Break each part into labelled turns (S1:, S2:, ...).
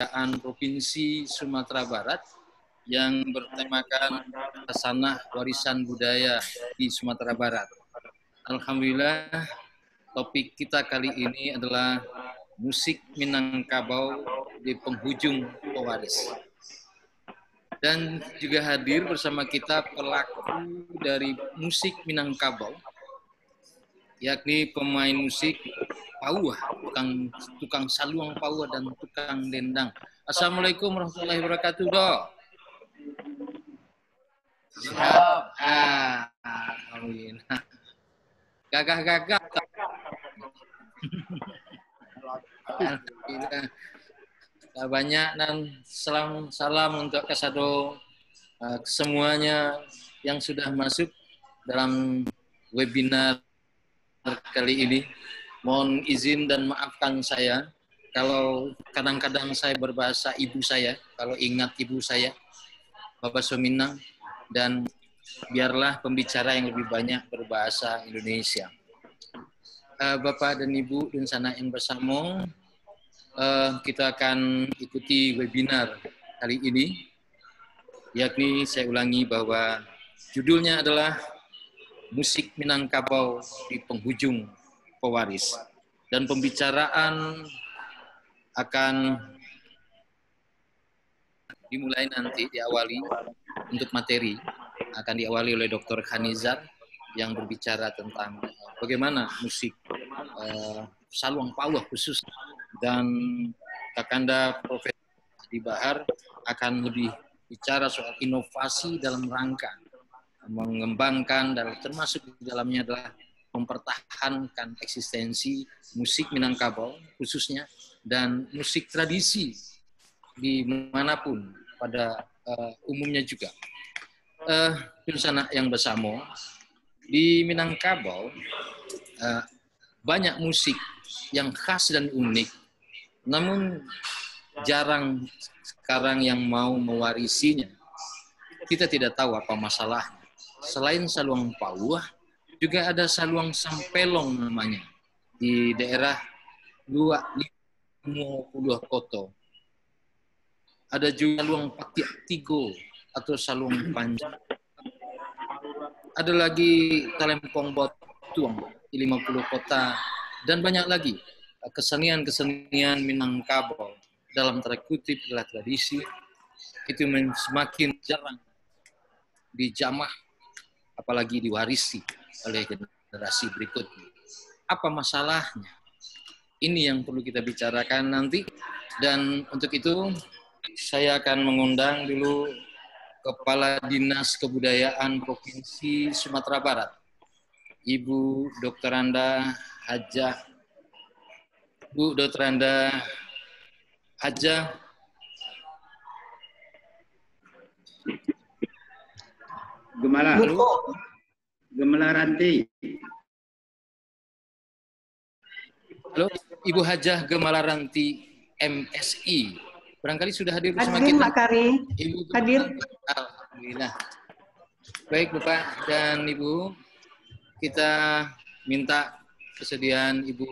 S1: Kebudayaan Provinsi Sumatera Barat yang bertemakan Hasanah Warisan Budaya di Sumatera Barat. Alhamdulillah, topik kita kali ini adalah musik Minangkabau di penghujung pewaris. Dan juga hadir bersama kita pelaku dari musik Minangkabau, yakni pemain musik pauah, tukang saluang pauah dan tukang dendang. Assalamualaikum warahmatullahi wabarakatuh, Dok. Sehat? Amin. Gagah-gagah. Alhamdulillah. Banyak dan salam untuk Kasado semuanya yang sudah masuk dalam webinar kali ini. Mohon izin dan maafkan saya kalau kadang-kadang saya berbahasa ibu saya, kalau ingat ibu saya, Bapak Suminang, dan biarlah pembicara yang lebih banyak berbahasa Indonesia. Bapak dan Ibu dan sanak yang bersama, kita akan ikuti webinar kali ini, yakni saya ulangi bahwa judulnya adalah Musik Minangkabau di Penghujung Pewaris, dan pembicaraan akan dimulai nanti, diawali untuk materi akan diawali oleh Dr. Khanizar yang berbicara tentang bagaimana musik saluang pauah khusus, dan Kakanda Profesor Mahdi Bahar akan lebih bicara soal inovasi dalam rangka mengembangkan, dan termasuk di dalamnya adalah mempertahankan eksistensi musik Minangkabau khususnya dan musik tradisi dimanapun pada umumnya juga. Sanak yang bersama, di Minangkabau banyak musik yang khas dan unik, namun jarang sekarang yang mau mewarisinya. Kita tidak tahu apa masalahnya. Selain saluang pauah, juga ada saluang sampelong namanya di daerah 250 Koto. Ada juga saluang patiak tigo atau saluang panjang. Ada lagi talempong botuang di 50 kota, dan banyak lagi kesenian-kesenian Minangkabau dalam tanda kutip adalah tradisi, itu semakin jarang dijamah, apalagi diwarisi oleh generasi berikutnya. Apa masalahnya? Ini yang perlu kita bicarakan nanti, dan untuk itu saya akan mengundang dulu Kepala Dinas Kebudayaan Provinsi Sumatera Barat, Ibu Dr. Anda Hajah. Bu Dr. Anda Hajah
S2: Gemalaranti.
S1: Halo, Ibu Hajah Gemalaranti MSI. Barangkali sudah hadir bersama kita. Ibu hadir. Alhamdulillah. Baik Bapak dan Ibu, kita minta kesediaan Ibu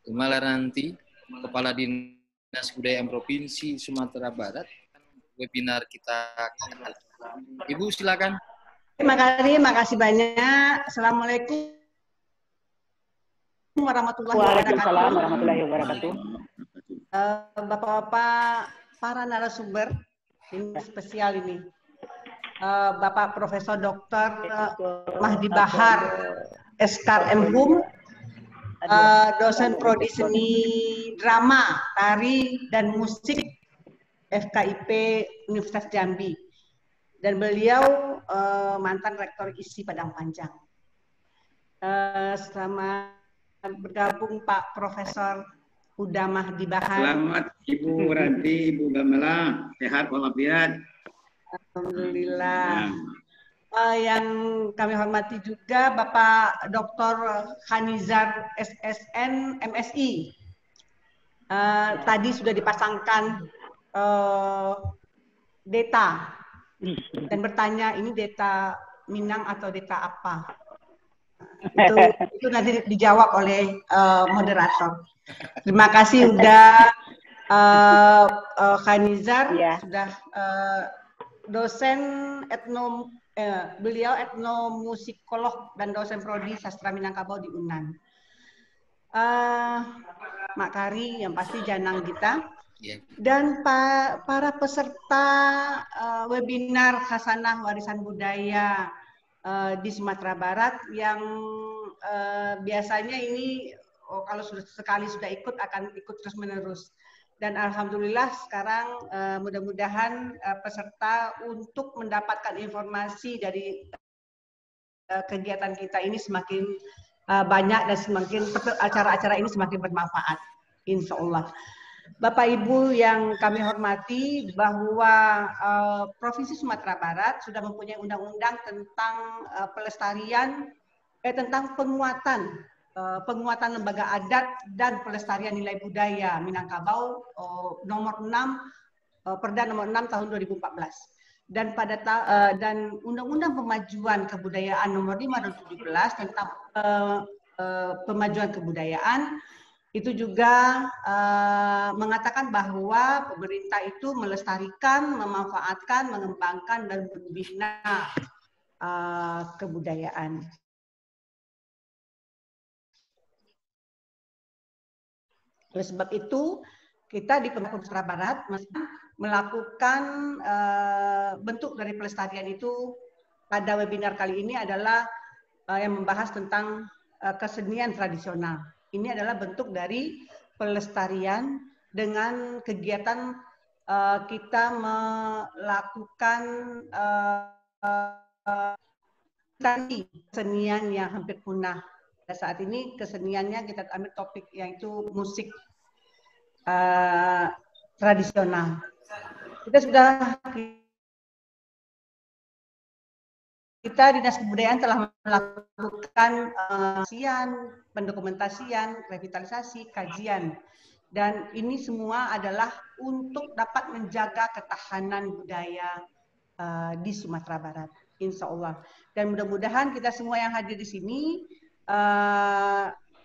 S1: Gemalaranti, Kepala Dinas Kebudayaan Provinsi Sumatera Barat, webinar kita. Ibu silakan.
S3: Terima kasih banyak. Assalamualaikum warahmatullahi wabarakatuh.
S4: Waalaikumsalam warahmatullahi wabarakatuh.
S3: Bapak-bapak, para narasumber ini spesial ini. Bapak Profesor Dr. Mahdi Bahar, Eskar M.Hum, dosen prodi seni drama, tari, dan musik FKIP Universitas Jambi. Dan beliau mantan rektor ISI Padang Panjang. Selamat bergabung Pak Profesor Huda Mahdi Bahar.
S2: Selamat Ibu Ranti, Ibu Gamala, sehat walafiat.
S3: Alhamdulillah. Yang kami hormati juga Bapak Dr. Khanizar SSN MSI. Tadi sudah dipasangkan data dan bertanya ini data Minang atau data apa? Itu nanti dijawab oleh moderator. Terima kasih sudah Khanizar
S4: Iya.
S3: sudah dosen beliau etnomusikolog dan dosen prodi sastra Minangkabau di UNAN. Mak Kari yang pasti janang kita.
S1: Ya.
S3: Dan para peserta webinar Khasanah Warisan Budaya di Sumatera Barat yang biasanya ini kalau sekali sudah ikut akan ikut terus-menerus. Dan alhamdulillah sekarang mudah-mudahan peserta untuk mendapatkan informasi dari kegiatan kita ini semakin banyak dan semakin acara-acara ini semakin bermanfaat, insya Allah. Bapak Ibu yang kami hormati, bahwa Provinsi Sumatera Barat sudah mempunyai undang-undang tentang pelestarian, tentang penguatan lembaga adat dan pelestarian nilai budaya Minangkabau nomor 6 Perda nomor 6 tahun 2014. Dan dan Undang-Undang Pemajuan Kebudayaan nomor 5 tahun 2017 tentang pemajuan kebudayaan itu juga mengatakan bahwa pemerintah itu melestarikan, memanfaatkan, mengembangkan dan membina kebudayaan. Oleh sebab itu, kita di Pemkab Sumatera Barat melakukan bentuk dari pelestarian itu pada webinar kali ini adalah yang membahas tentang kesenian tradisional. Ini adalah bentuk dari pelestarian dengan kegiatan kita melakukan kesenian yang hampir punah. Saat ini keseniannya kita ambil topik yaitu musik tradisional. Kita Dinas Kebudayaan telah melakukan pendokumentasian, revitalisasi, kajian. Dan ini semua adalah untuk dapat menjaga ketahanan budaya di Sumatera Barat, insya Allah. Dan mudah-mudahan kita semua yang hadir di sini,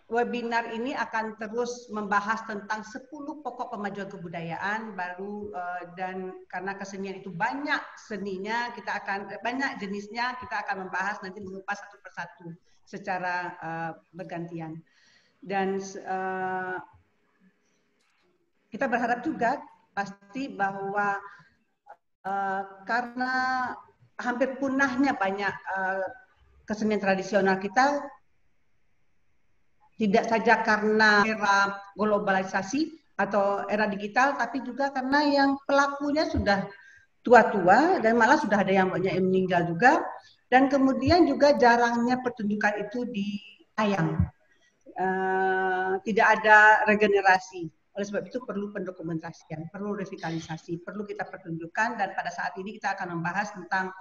S3: webinar ini akan terus membahas tentang 10 pokok pemajuan kebudayaan baru, dan karena kesenian itu banyak seninya, kita akan banyak jenisnya, kita akan membahas nanti mengupas satu persatu secara bergantian. Dan kita berharap juga pasti bahwa karena hampir punahnya banyak kesenian tradisional kita, tidak saja karena era globalisasi atau era digital, tapi juga karena yang pelakunya sudah tua-tua dan malah sudah ada yang banyak yang meninggal juga, dan kemudian juga jarangnya pertunjukan itu ditayang, tidak ada regenerasi. Oleh sebab itu perlu pendokumentasian, perlu revitalisasi, perlu kita pertunjukkan, dan pada saat ini kita akan membahas tentang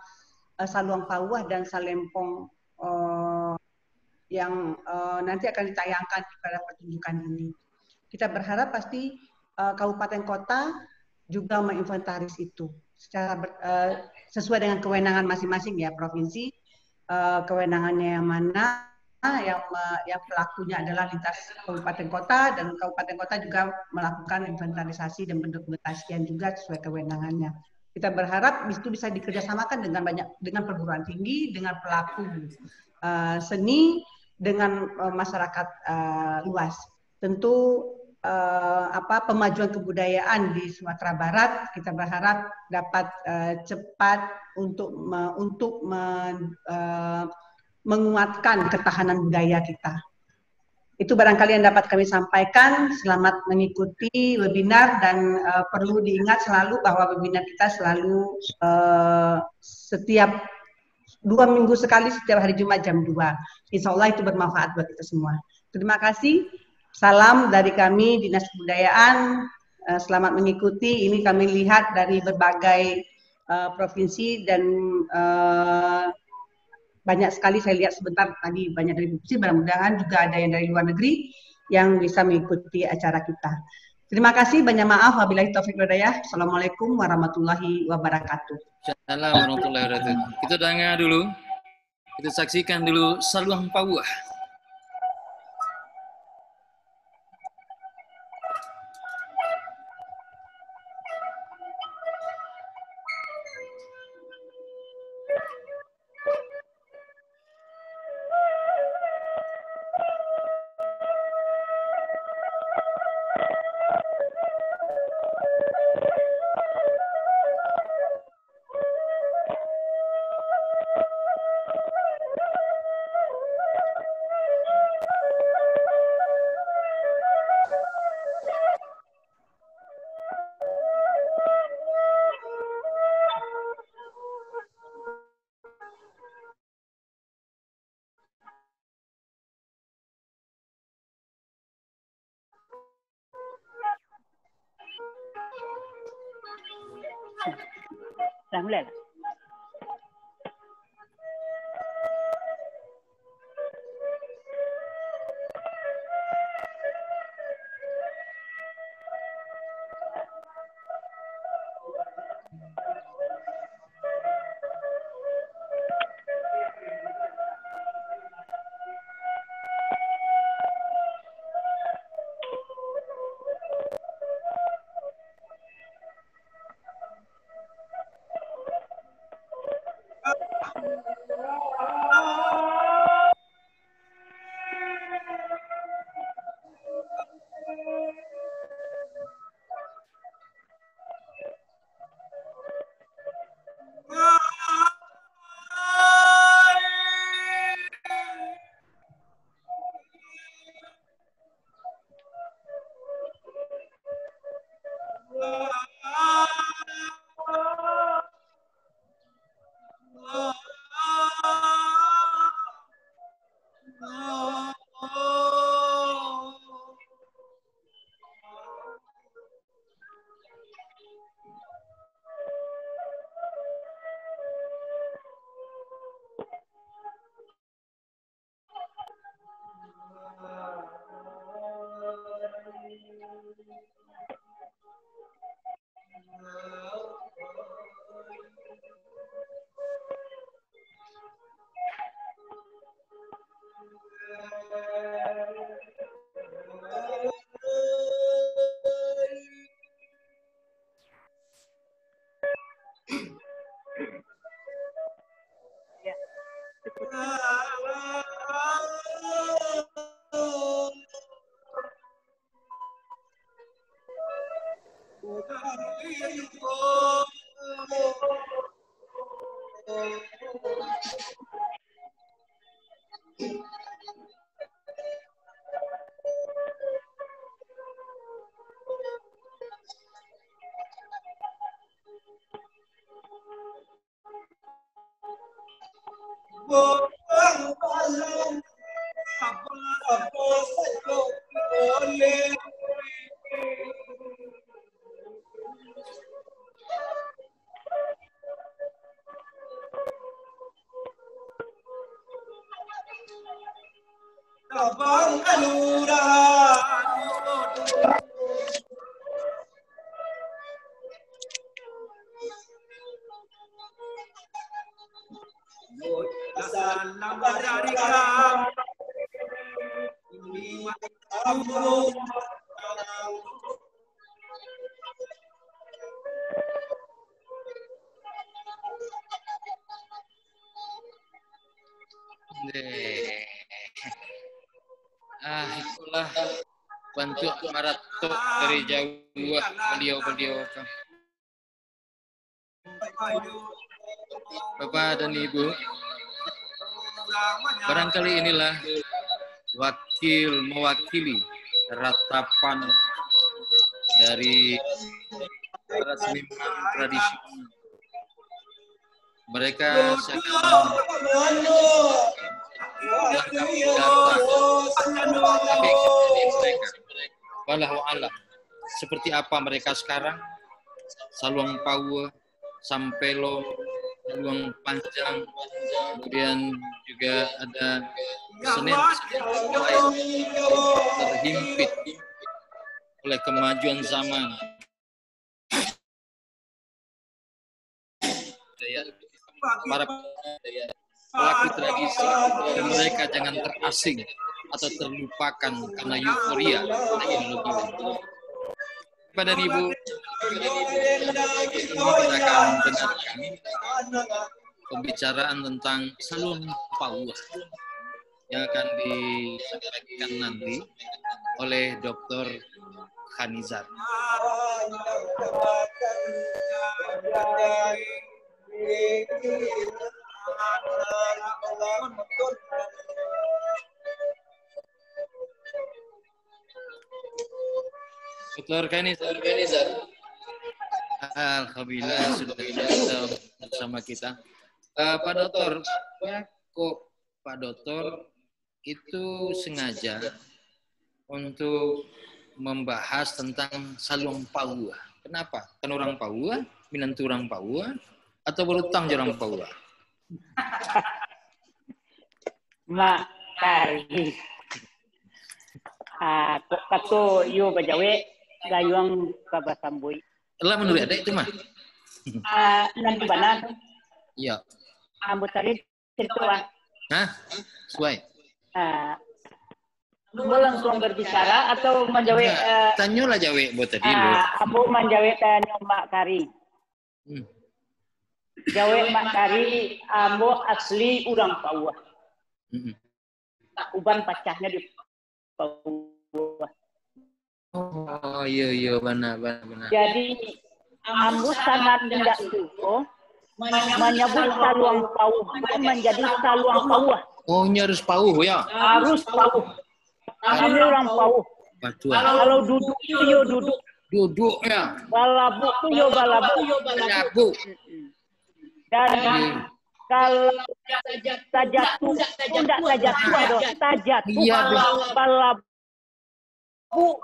S3: Saluang Pauah dan Salempong yang nanti akan ditayangkan pada pertunjukan ini. Kita berharap pasti kabupaten kota juga menginventaris itu secara sesuai dengan kewenangan masing-masing ya, provinsi kewenangannya yang mana, yang pelakunya adalah lintas kabupaten kota, dan kabupaten kota juga melakukan inventarisasi dan pendokumentasian juga sesuai kewenangannya. Kita berharap itu bisa dikerjasamakan dengan perguruan tinggi, dengan pelaku seni, dengan masyarakat luas. Tentu pemajuan kebudayaan di Sumatera Barat kita berharap dapat cepat untuk menguatkan ketahanan budaya kita. Itu barangkali yang dapat kami sampaikan. Selamat mengikuti webinar, dan perlu diingat selalu bahwa webinar kita selalu setiap 2 minggu sekali, setiap hari Jumat jam 2. Insya Allah itu bermanfaat buat kita semua. Terima kasih. Salam dari kami Dinas Kebudayaan. Selamat mengikuti. Ini kami lihat dari berbagai provinsi, dan banyak sekali saya lihat sebentar tadi banyak dari provinsi. Mudah-mudahan juga ada yang dari luar negeri yang bisa mengikuti acara kita. Terima kasih, banyak maaf. Wabillahi taufiq wal hidayah. Assalamualaikum warahmatullahi wabarakatuh.
S1: Assalamualaikum warahmatullahi wabarakatuh. Kita dengar dulu, kita saksikan dulu Saluang Pauah.
S4: Sudah mulai.
S1: Itulah bentuk maraton dari jauh beliau-beliau. Bapak dan Ibu, barangkali inilah mewakili ratapan dari para seniman tradisi. Mereka walau alam seperti apa mereka sekarang, Saluang Paua, Sampelo, Saluang Panjang, kemudian juga ada Senen terhimpit oleh kemajuan zaman. Para pelaku tradisi, dan mereka jangan terasing atau terlupakan karena euforia teknologi. Bapak dan Ibu, kita akan dengarkan pembicaraan tentang Saluang Paua yang akan disampaikan nanti oleh Dr. Khanizar. Dr. Khanizar. Alhamdulillah sudah bersama kita. Pak Dokter, kok Pak Dokter itu sengaja untuk membahas tentang Saluang Paua. Kenapa? Kan orang Paua minantu orang Papua atau berutang orang Papua?
S4: Mak kari. Kato yo bajawe gayung kabasambui.
S1: Lah menurut ada itu mah?
S4: Nanti bana.
S1: Iya.
S4: Ambut tadi cerita.
S1: Hah? Suai.
S4: Ambo langsung berbicara atau menjawe?
S1: Tanyolah jawe buat tadi lo.
S4: Ambo menjawe tanyo mak kari. Jawe mak kari, ambo asli urang Papua. Uban pacahnya di Papua.
S1: Oh iya benar.
S4: Jadi ambo sangat tidak suka menyebut saluang Papua menjadi saluang Papua.
S1: Oh ini harus Papua ya?
S4: Harus Papua. Kami orang Papua. Kalau duduk itu yo duduk.
S1: Duduk ya.
S4: Balabu itu yo balabu. Dan kalau tajatu, tidak tajatu ada tajatu.
S1: Iya,
S4: balabu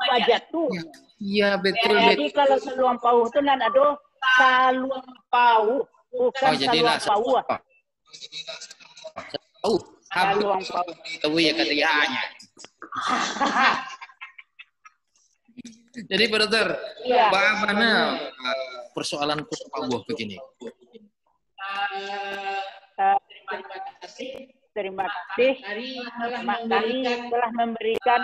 S4: tajatu.
S1: Iya betul.
S4: Jadi kalau saluang Papua itu nan ada saluang Papua, bukan saluang Papua. Saluang Papua.
S1: Tahu ya katanya. Jadi Pak Dokter, bagaimana persoalan Papua begini?
S4: Terima kasih. Mak Kari telah memberikan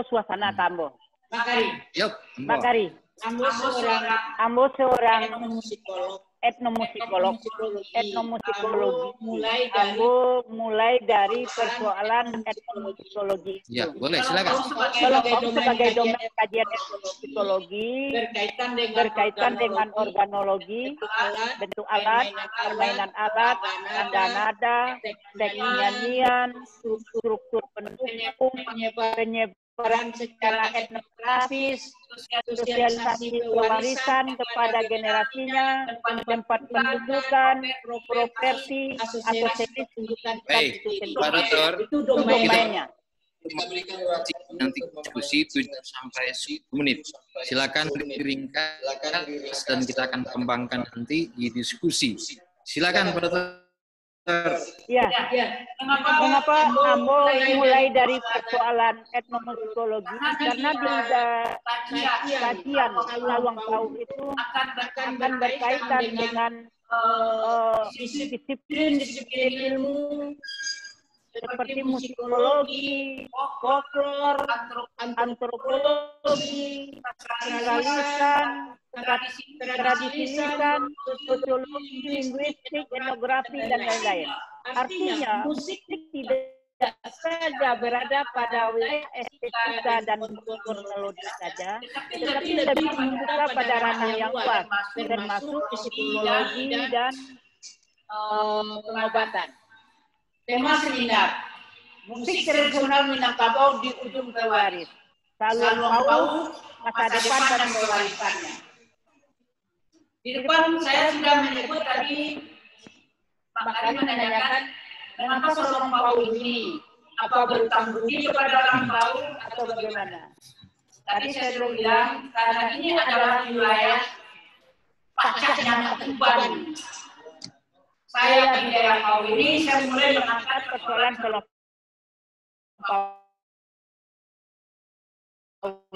S4: suasana Tambo. Mak Kari. Ambo seorang etnomusikologi. Ambo mulai dari persoalan etnomusikologi.
S1: Ya, boleh silakan.
S4: Sebagai domain kajian etnomusikologi berkaitan dengan organologi, bentuk alat, permainan alat, nada-nada, teknik nyanyian, struktur pendukung, penyebaran secara etnografis, sosialisasi pewarisan kepada generasinya, tempat pendudukan, properti, asosiasi tunjukkan
S1: Pak Dokter,
S4: itu domainnya.
S1: Nanti diskusi 7 sampai 10 menit. Silakan diringkas dan kita akan kembangkan nanti di diskusi. Silakan Pak Dokter.
S4: Ya. Mengapa Ambo mulai dari persoalan etnomusikologi? Karena di kajian saluang Papua itu akan berkaitan dengan disiplin ilmu seperti musikologi, folklor, antropologi, sastralisan, tradisi lisan, sosiologi, linguistik, etnografi, dan lain-lain. Artinya, musik tidak saja berada pada wilayah estetika dan musikologi saja, tetapi lebih membuka pada ranah yang luas, termasuk psikologi dan pengobatan. Tema seminar, musik tradisional Minangkabau di ujung pewaris. Saluang Papua, masa depan dan pewarisannya. Di depan saya sudah menyebut tadi, Pak Karim menanyakan, mengapa saluang Papua ini? Apa berutang budi kepada orang Papua atau bagaimana? Tadi saya sudah bilang, karena ini adalah wilayah pacahnya Tuban. Saya di daerah Papua ini, saya mulai mengangkat persoalan saluang Papua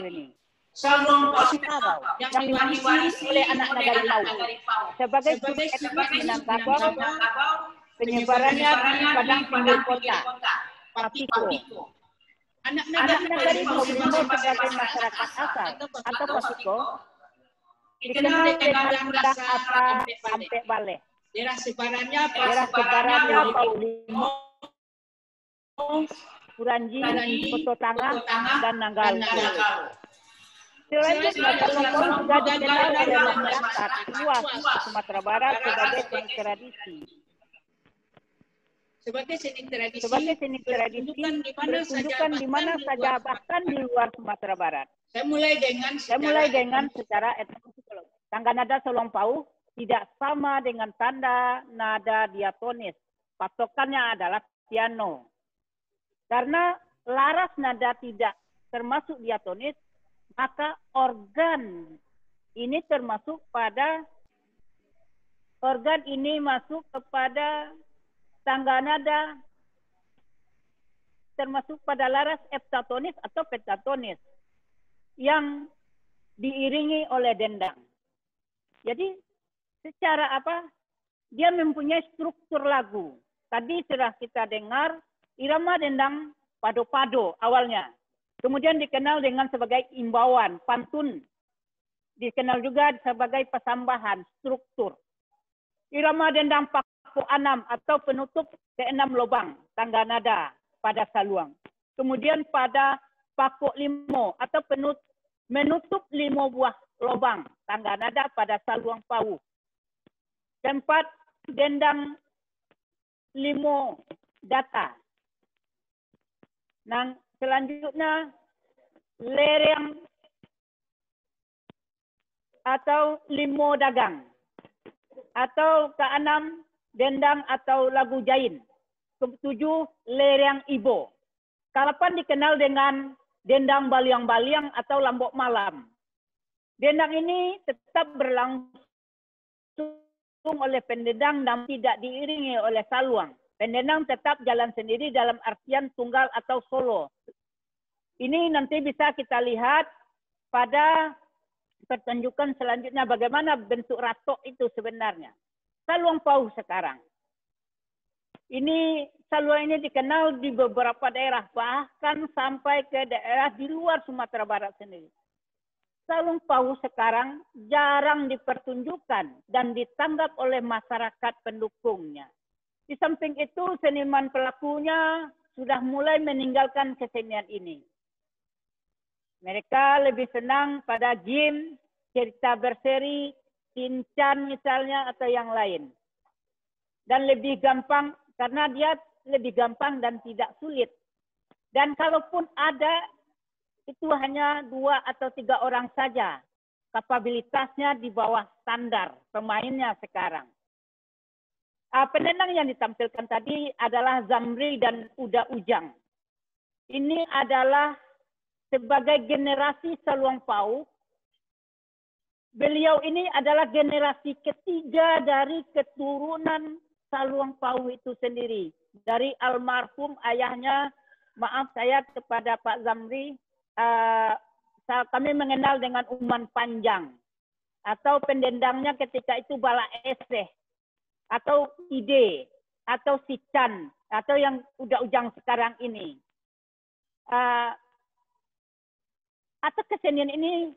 S4: ini. Saluang Papua yang diwarisi oleh anak negara Papua. Sebagai sub etnis Minangkabau, penyebarannya di padang pinggir kota, Papiko. Anak negara Papua sebagai masyarakat asal atau Papiko dikenal dengan daerah apa sampai Bale. Daerah sebarannya Paulimo, Kuranji, Koto Tangah, dan Nanggala. Selanjutnya, Saluang Papua juga dikenal oleh masyarakat luas Sumatera Barat sebagai seni tradisi. Sebagai seni tradisi, bertunjukkan di mana saja, bahkan di luar Sumatera Barat. Saya mulai dengan secara etnomusikologi. Tangga nada Saluang Papua tidak sama dengan tanda nada diatonis. Patokannya adalah piano. Karena laras nada tidak termasuk diatonis, maka organ Ini termasuk pada organ ini masuk kepada tangga nada, termasuk pada laras heptatonis atau pentatonis yang diiringi oleh dendang. Jadi secara apa? Dia mempunyai struktur lagu. Tadi sudah kita dengar irama dendang pado-pado awalnya. Kemudian dikenal dengan sebagai imbauan, pantun. Dikenal juga sebagai pesambahan, struktur. Irama dendang paku 6 atau penutup ke-6 lubang tangga nada pada saluang. Kemudian pada paku 5 atau menutup 5 buah lubang tangga nada pada saluang pauh. Tempat dendang 5 data. Nah, selanjutnya lereng atau 5 dagang. Atau ke-6 dendang atau lagu jain. Ke-7 lereng ibo. Kalapan dikenal dengan dendang baliang-baliang atau lambok malam. Dendang ini tetap berlangsung oleh pendendang dan tidak diiringi oleh saluang. Pendendang tetap jalan sendiri dalam artian tunggal atau solo. Ini nanti bisa kita lihat pada pertunjukan selanjutnya bagaimana bentuk ratok itu sebenarnya. Saluang pauh sekarang. Ini saluang ini dikenal di beberapa daerah, bahkan sampai ke daerah di luar Sumatera Barat sendiri. Saluang pauh sekarang jarang dipertunjukkan dan ditanggap oleh masyarakat pendukungnya. Di samping itu, seniman pelakunya sudah mulai meninggalkan kesenian ini. Mereka lebih senang pada game, cerita berseri, Shinchan misalnya, atau yang lain. Dan lebih gampang, karena dia lebih gampang dan tidak sulit. Dan kalaupun ada, itu hanya 2 atau 3 orang saja. Kapabilitasnya di bawah standar pemainnya sekarang. Pendendang yang ditampilkan tadi adalah Zamri dan Uda Ujang. Ini adalah sebagai generasi saluang pauh. Beliau ini adalah generasi ketiga dari keturunan saluang pauh itu sendiri. Dari almarhum ayahnya, maaf saya kepada Pak Zamri, kami mengenal dengan Uman Panjang. Atau pendendangnya ketika itu Bala Eseh. Atau Ide. Atau Sican. Atau yang Uda Ujang sekarang ini. Atau kesenian ini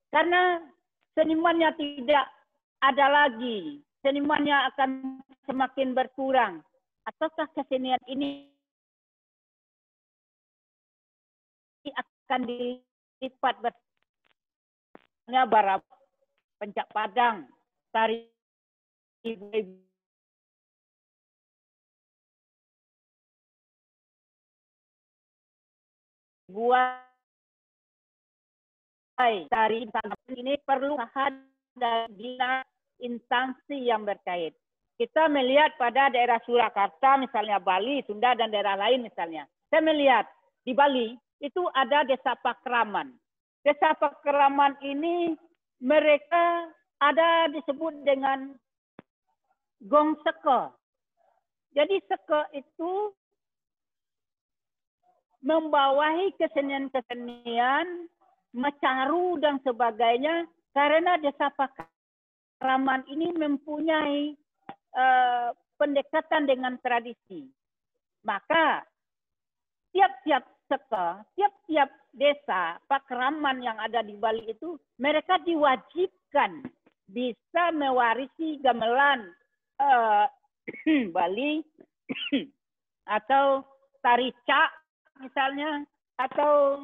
S4: karena senimannya tidak ada lagi. Senimannya akan semakin berkurang. Ataukah kesenian ini akan dilipat berarti bara pencak padang, tari buai, tari ini perlu dari instansi yang berkait. Kita melihat pada daerah Surakarta, misalnya Bali, Sunda, dan daerah lain misalnya. Saya melihat di Bali, itu ada desa Pakraman. Desa Pakraman ini mereka ada disebut dengan gong seke. Jadi seke itu membawahi kesenian-kesenian, mecaru dan sebagainya, karena desa Pakraman ini mempunyai pendekatan dengan tradisi. Maka tiap-tiap seke, tiap-tiap desa Pakraman yang ada di Bali itu, mereka diwajibkan bisa mewarisi gamelan Bali atau tari cak misalnya, atau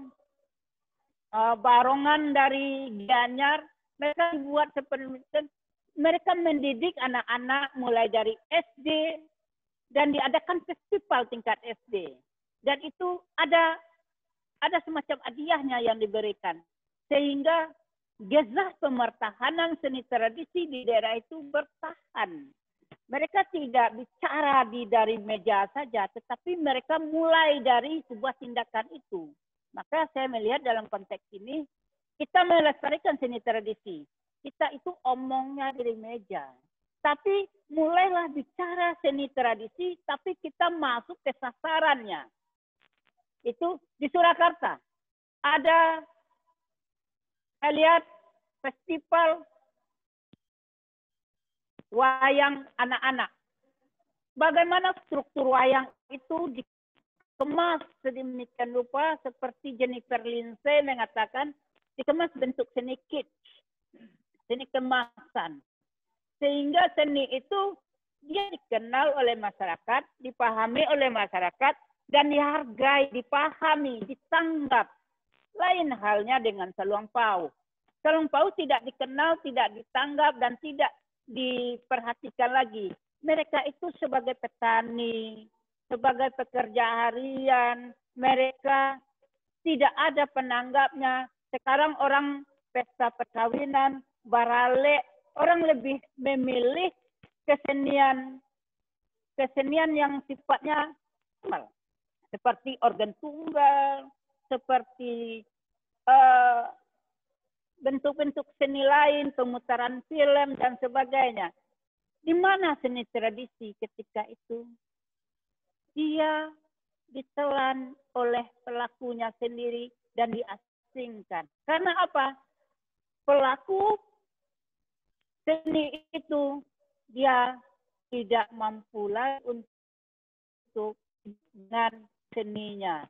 S4: barongan dari Gianyar. Mereka dibuat seperti itu. Mereka mendidik anak-anak mulai dari SD dan diadakan festival tingkat SD. Dan itu ada semacam hadiahnya yang diberikan. Sehingga gezah pemertahanan seni tradisi di daerah itu bertahan. Mereka tidak bicara dari meja saja, tetapi mereka mulai dari sebuah tindakan itu. Maka saya melihat dalam konteks ini, Kita melestarikan seni tradisi. Kita itu omongnya dari meja. Tapi mulailah bicara seni tradisi, tapi kita masuk ke sasarannya. Itu di Surakarta. Ada, saya lihat, festival wayang anak-anak. Bagaimana struktur wayang itu dikemas sedemikian rupa seperti Jennifer Lindsay mengatakan, dikemas bentuk seni kitsch, seni kemasan. Sehingga seni itu dia dikenal oleh masyarakat, dipahami oleh masyarakat, dan dihargai, dipahami, ditanggap. Lain halnya dengan Saluang Pau. Saluang Pau tidak dikenal, tidak ditanggap, dan tidak diperhatikan lagi. Mereka itu sebagai petani, sebagai pekerja harian, mereka tidak ada penanggapnya. Sekarang orang pesta perkawinan, barale, orang lebih memilih kesenian yang sifatnya normal, seperti organ tunggal, seperti bentuk-bentuk seni lain, pemutaran film, dan sebagainya. Di mana seni tradisi ketika itu? Dia ditelan oleh pelakunya sendiri dan diasingkan. Karena apa? Pelaku seni itu dia tidak mampu lagi untuk dengan seninya.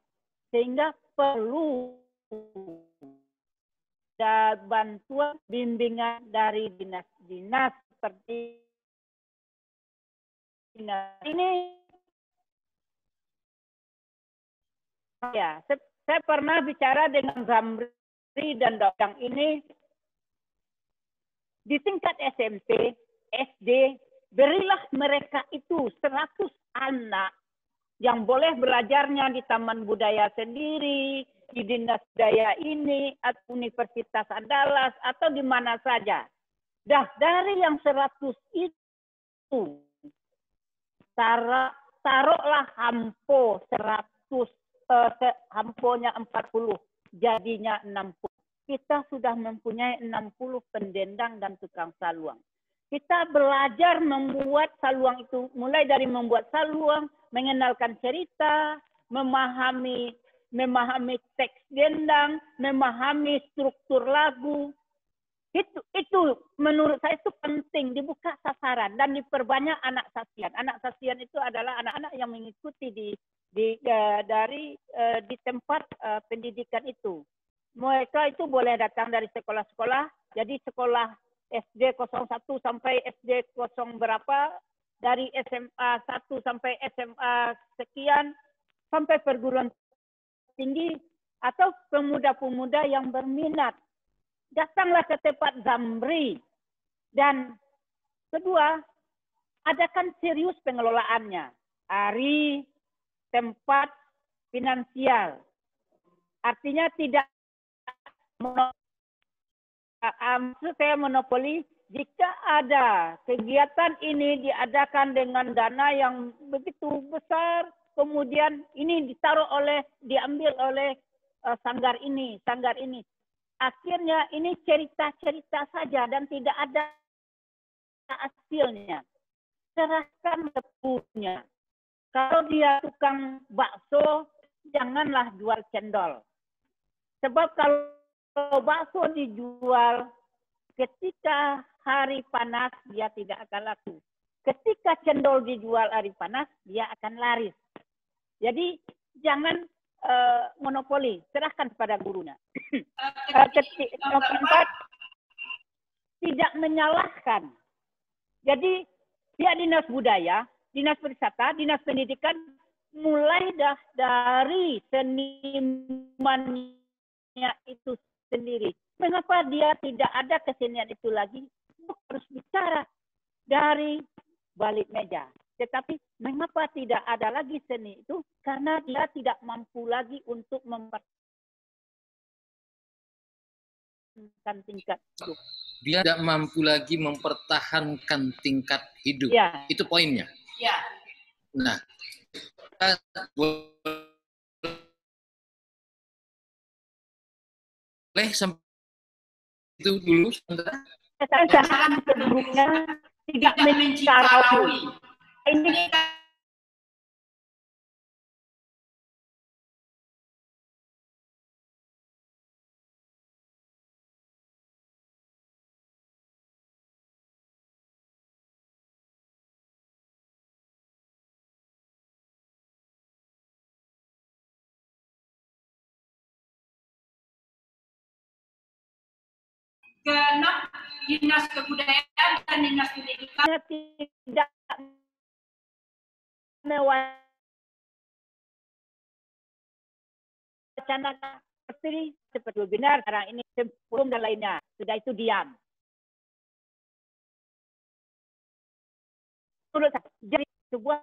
S4: Sehingga perlu bantuan bimbingan dari dinas-dinas seperti ini. Ya, saya pernah bicara dengan Zamri dan Dodang ini di tingkat SMP, SD, berilah mereka itu 100 anak yang boleh belajarnya di Taman Budaya sendiri, di Dinas Budaya ini, atau Universitas Andalas, atau di mana saja. Dah dari yang 100 itu, taruhlah hampo 100, hamponya 40, jadinya 60. Kita sudah mempunyai 60 pendendang dan tukang saluang. Kita belajar membuat saluang itu, mulai dari membuat saluang, mengenalkan cerita, memahami teks dendang, memahami struktur lagu. Itu menurut saya itu penting, dibuka sasaran dan diperbanyak anak sasian. Anak sasian itu adalah anak-anak yang mengikuti di tempat pendidikan itu. Mereka itu boleh datang dari sekolah-sekolah, jadi sekolah SD 01 sampai SD 0 berapa, dari SMA 1 sampai SMA sekian, sampai perguruan tinggi, atau pemuda-pemuda yang berminat. Datanglah ke tempat Zamri. Dan kedua, adakan serius pengelolaannya. Hari, tempat, finansial. Artinya tidak saya monopoli. Jika ada kegiatan ini diadakan dengan dana yang begitu besar, kemudian ini diambil oleh sanggar ini. Akhirnya ini cerita-cerita saja dan tidak ada hasilnya. Serahkan kepunya. Kalau dia tukang bakso, janganlah jual cendol. Sebab kalau bakso dijual ketika hari panas, dia tidak akan laku. Ketika cendol dijual hari panas, dia akan laris. Jadi jangan monopoli, serahkan kepada gurunya. Keempat, tidak menyalahkan. Jadi pihak dinas budaya, dinas pariwisata, dinas pendidikan mulai dari senimannya itu sendiri. Mengapa dia tidak ada kesenian itu lagi? Harus bicara dari balik meja. Tetapi mengapa tidak ada lagi seni itu? Karena dia tidak mampu lagi untuk mempertahankan tingkat hidup.
S1: Dia tidak mampu lagi mempertahankan tingkat hidup.
S4: Ya.
S1: Itu poinnya.
S4: Ya.
S1: Nah, boleh sampai itu dulu sebentar.
S4: Sangat penduduknya tidak mencikaui. Ini
S5: keenam, Dinas Kebudayaan dan Dinas Pendidikan
S4: tidak mewacanakan seperti webinar sekarang ini sebelum dan lainnya. Sudah itu diam. Jadi sebuah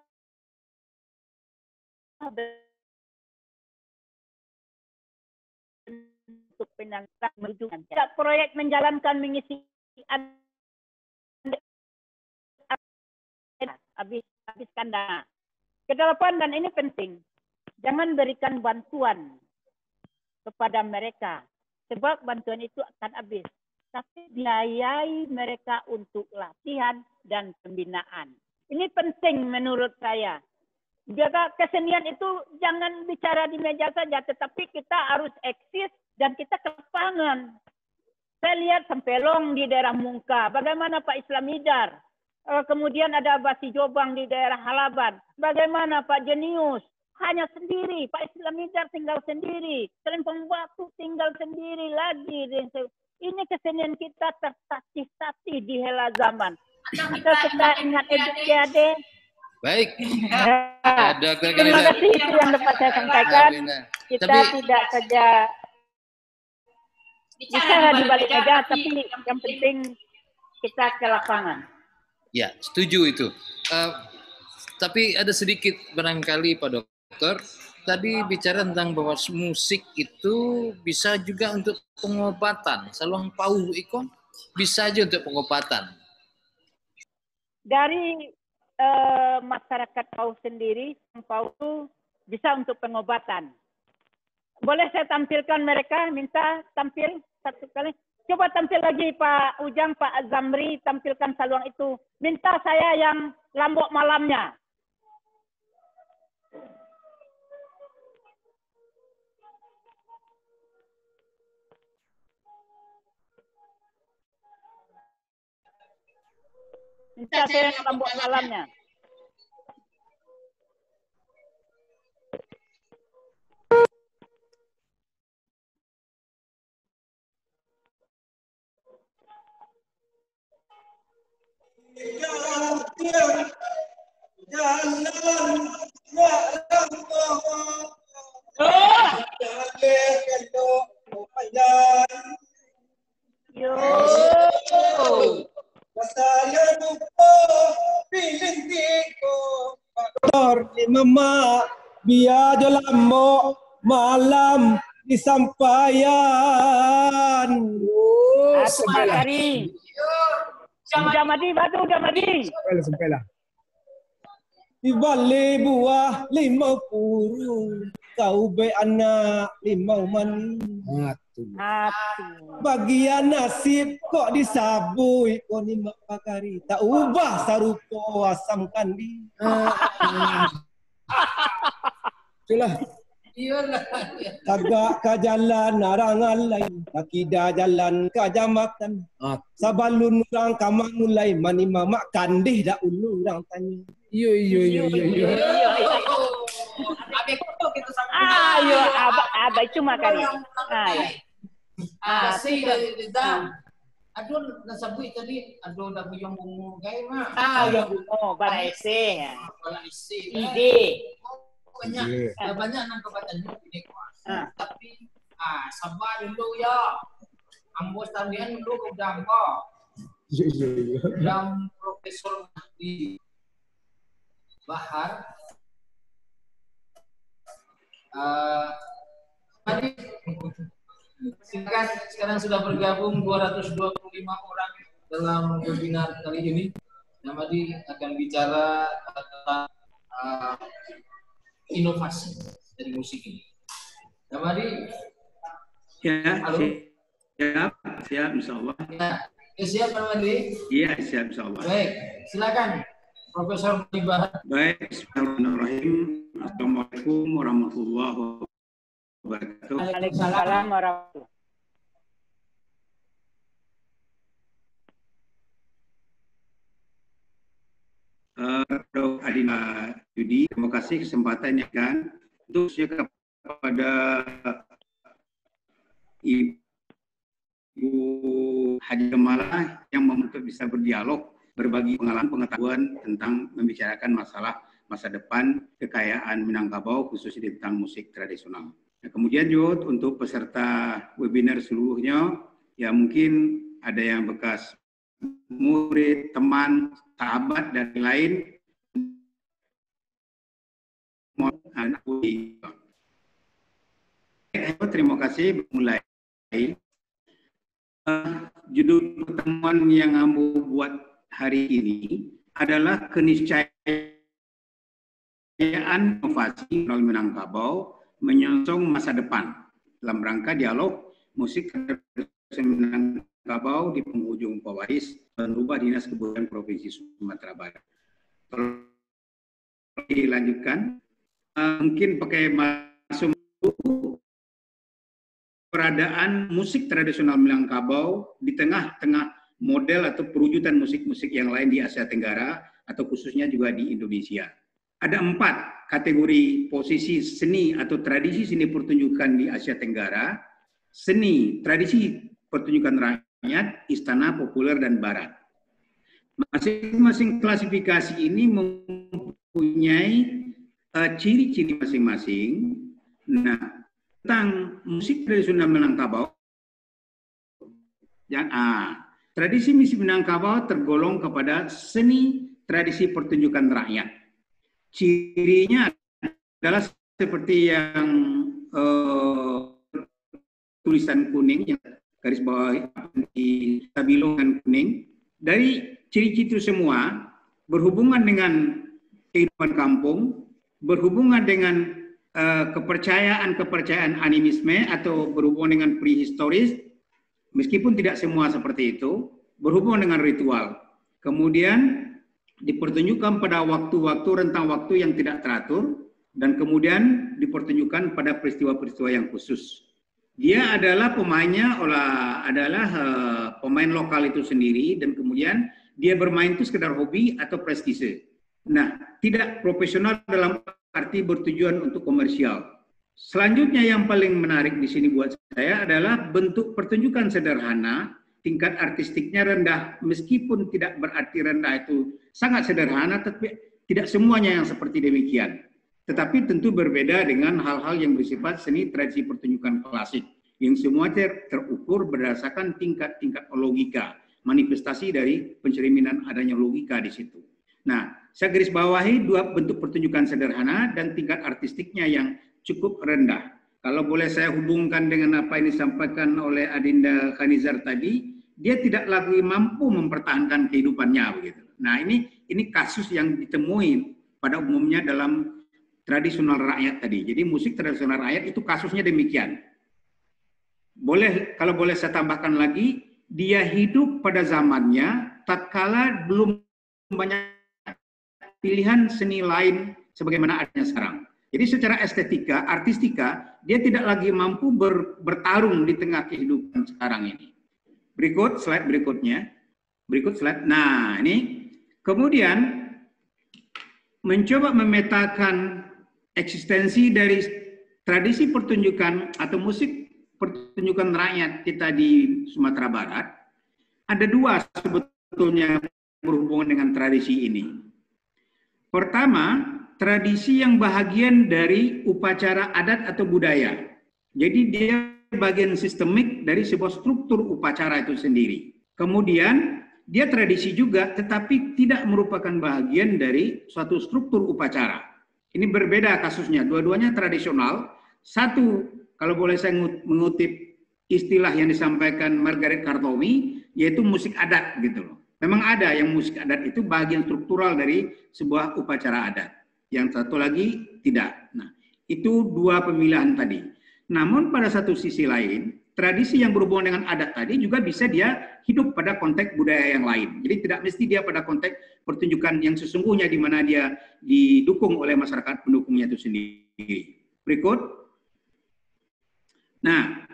S4: untuk penangkapan menuju proyek menjalankan mengisi habiskan dana. Kedelapan, dan ini penting, jangan berikan bantuan kepada mereka sebab bantuan itu akan habis, tapi biayai mereka untuk latihan dan pembinaan. Ini penting menurut saya. Jaga kesenian itu jangan bicara di meja saja, tetapi kita harus eksis dan kita ke lapangan. Saya lihat Sempelong di daerah Mungka, bagaimana Pak Islamidar, kemudian ada Basi Jobang di daerah Halaban, bagaimana Pak Jenius, hanya sendiri, Pak Islamidar tinggal sendiri, Selempang Batu tinggal sendiri lagi. Ini kesenian kita tertatih-tatih di hela zaman. Kita ingat Ede.
S1: Baik.
S4: Terima kasih, itu yang dapat saya sampaikan. Kita tidak saja bicara di balik meja, tapi yang penting kita ke lapangan.
S1: Ya, setuju itu. Tapi ada sedikit barangkali Pak Dokter, tadi bicara tentang bahwa musik itu bisa juga untuk pengobatan. Saluang pauh ikon bisa aja untuk pengobatan.
S4: Dari masyarakat Pauh sendiri, Pauh itu bisa untuk pengobatan. Boleh saya tampilkan mereka, minta tampil satu kali. Coba tampil lagi Pak Ujang, Pak Zamri, tampilkan saluang itu. Minta saya yang Lambok Malamnya. Minta saya yang Lambok Malamnya. Yo.
S6: Mama biar Lambok Malam disampaikan.
S4: Hari. Jamadi, batu Jamadi.
S6: Sempela. Di balik buah 50, kau be anak 5 man. Bagian nasib kok disabui, kau ni mak pakari. Tak ubah sarupo asam kandi. Itulah. Tagak ke jalan narangan lain, akidah jalan ke jamakan. Sabalun orang kamang mulai mani mamak kandih dak ulu orang tanya. Yo.
S4: Ayo, abah itu makan ya. Ayo.
S7: Aduh, nasabui tadi, aduh dah buyong bungu gay mah.
S4: Bara ese.
S7: Ide. Banyak nang kebatan ini kuasa. Tapi sabar dulu ya. Ambos talian dulu udah kok. Yang Profesor di Bahar. Silakan, sekarang sudah bergabung 225 orang dalam webinar kali ini. Namadi akan bicara tentang inovasi dari musik ini. Namadi,
S2: Ya,
S7: halo.
S2: Siap, siap, insya Allah.
S7: Ya, siap Pak Madi?
S2: Iya, siap, insya Allah.
S7: Baik, silakan Profesor Mubah.
S2: Baik, bismillahirrahmanirrahim. Assalamualaikum warahmatullahi wabarakatuh.
S4: Waalaikumsalam warahmatullahi.
S2: Dr. Adina Yudi, terima kasih kesempatannya kan. Khususnya kepada Ibu Haji Gemalah yang untuk bisa berdialog, berbagi pengalaman-pengetahuan tentang membicarakan masalah masa depan kekayaan Minangkabau khususnya tentang musik tradisional. Nah, kemudian juga untuk peserta webinar seluruhnya, ya mungkin ada yang bekas murid, teman, sahabat, dan lain. Terima kasih. Mulai. Judul pertemuan yang Ambo buat hari ini adalah keniscayaan inovasi Minangkabau menyongsong masa depan dalam rangka dialog musik Minangkabau di penghujung pewaris merubah Dinas Kebudayaan Provinsi Sumatera Barat. Dilanjutkan, mungkin pakai masuk peradaan musik tradisional Minangkabau di tengah-tengah model atau perwujudan musik-musik yang lain di Asia Tenggara atau khususnya juga di Indonesia. Ada 4 kategori posisi seni atau tradisi seni pertunjukan di Asia Tenggara: seni, tradisi pertunjukan rakyat, istana, populer, dan barat. Masing-masing klasifikasi ini mempunyai ciri-ciri masing-masing. Nah, tentang musik tradisional Minangkabau, tradisi musik Minangkabau tergolong kepada seni tradisi pertunjukan rakyat. Cirinya adalah seperti yang tulisan kuning, yang garis bawah di tabilongan kuning. Dari ciri-ciri itu semua berhubungan dengan kehidupan kampung, berhubungan dengan kepercayaan animisme atau berhubungan dengan prehistoris, meskipun tidak semua seperti itu, berhubungan dengan ritual. Kemudian dipertunjukkan pada waktu-waktu, rentang waktu yang tidak teratur, dan kemudian dipertunjukkan pada peristiwa-peristiwa yang khusus. Dia adalah pemainnya adalah pemain lokal itu sendiri, dan kemudian dia bermain itu sekedar hobi atau prestise. Nah, tidak profesional dalam arti bertujuan untuk komersial. Selanjutnya yang paling menarik di sini buat saya adalah bentuk pertunjukan sederhana, tingkat artistiknya rendah, meskipun tidak berarti rendah itu sangat sederhana, tapi tidak semuanya yang seperti demikian. Tetapi tentu berbeda dengan hal-hal yang bersifat seni tradisi pertunjukan klasik, yang semua terukur berdasarkan tingkat-tingkat logika, manifestasi dari pencerminan adanya logika di situ. Nah, saya garis bawahi 2 bentuk pertunjukan sederhana dan tingkat artistiknya yang cukup rendah. Kalau boleh saya hubungkan dengan apa yang disampaikan oleh Adinda Khanizar tadi, dia tidak lagi mampu mempertahankan kehidupannya begitu. Nah, ini kasus yang ditemui pada umumnya dalam tradisional rakyat tadi. Jadi musik tradisional rakyat itu kasusnya demikian. Kalau boleh saya tambahkan lagi, dia hidup pada zamannya tatkala belum banyak pilihan seni lain sebagaimana adanya sekarang. Jadi secara estetika, artistika, dia tidak lagi mampu bertarung di tengah kehidupan sekarang ini. Berikut slide berikutnya. Berikut slide. Nah, ini kemudian mencoba memetakan eksistensi dari tradisi pertunjukan atau musik pertunjukan rakyat kita di Sumatera Barat. Ada 2 sebetulnya berhubungan dengan tradisi ini. Pertama, tradisi yang bahagian dari upacara adat atau budaya. Jadi dia bagian sistemik dari sebuah struktur upacara itu sendiri. Kemudian dia tradisi juga, tetapi tidak merupakan bagian dari suatu struktur upacara. Ini berbeda kasusnya, dua-duanya tradisional. Satu, kalau boleh saya mengutip istilah yang disampaikan Margaret Kartomi, yaitu musik adat gitu loh. Memang ada yang musik adat itu bagian struktural dari sebuah upacara adat. Yang satu lagi tidak. Nah, itu 2 pemilihan tadi. Namun pada satu sisi lain, tradisi yang berhubungan dengan adat tadi juga bisa dia hidup pada konteks budaya yang lain. Jadi tidak mesti dia pada konteks pertunjukan yang sesungguhnya di mana dia didukung oleh masyarakat pendukungnya itu sendiri. Berikut. Nah,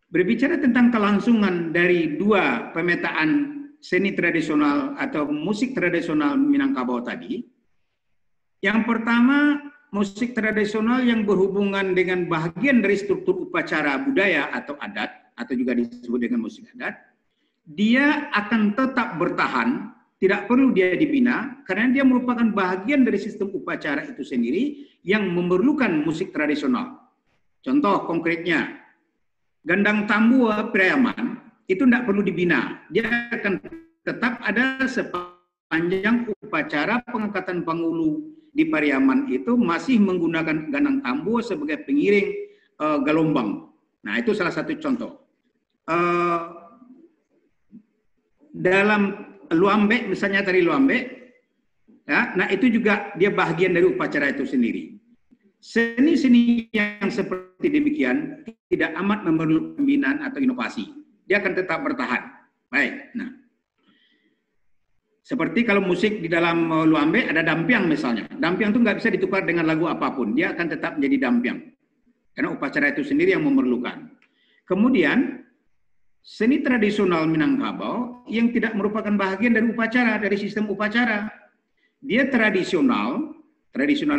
S2: berbicara tentang kelangsungan dari dua pemetaan seni tradisional atau musik tradisional Minangkabau tadi, yang pertama, musik tradisional yang berhubungan dengan bagian dari struktur upacara budaya atau adat, atau juga disebut dengan musik adat, dia akan tetap bertahan, tidak perlu dia dibina, karena dia merupakan bagian dari sistem upacara itu sendiri yang memerlukan musik tradisional. Contoh konkretnya, Gendang Tambua Pariaman itu tidak perlu dibina, dia akan tetap ada sepanjang upacara pengangkatan Pangulu di Pariaman itu masih menggunakan Gendang Tambua sebagai pengiring galombang. Nah, itu salah satu contoh. Dalam Luambe, misalnya tadi Luambe, ya, nah itu juga dia bagian dari upacara itu sendiri. Seni-seni yang seperti demikian tidak amat memerlukan pembinaan atau inovasi. Dia akan tetap bertahan. Baik, nah. Seperti kalau musik di dalam Luambe ada dampiang misalnya. Dampiang itu nggak bisa ditukar dengan lagu apapun. Dia akan tetap menjadi dampiang. Karena upacara itu sendiri yang memerlukan. Kemudian, seni tradisional Minangkabau yang tidak merupakan bagian dari upacara, dari sistem upacara. Dia tradisional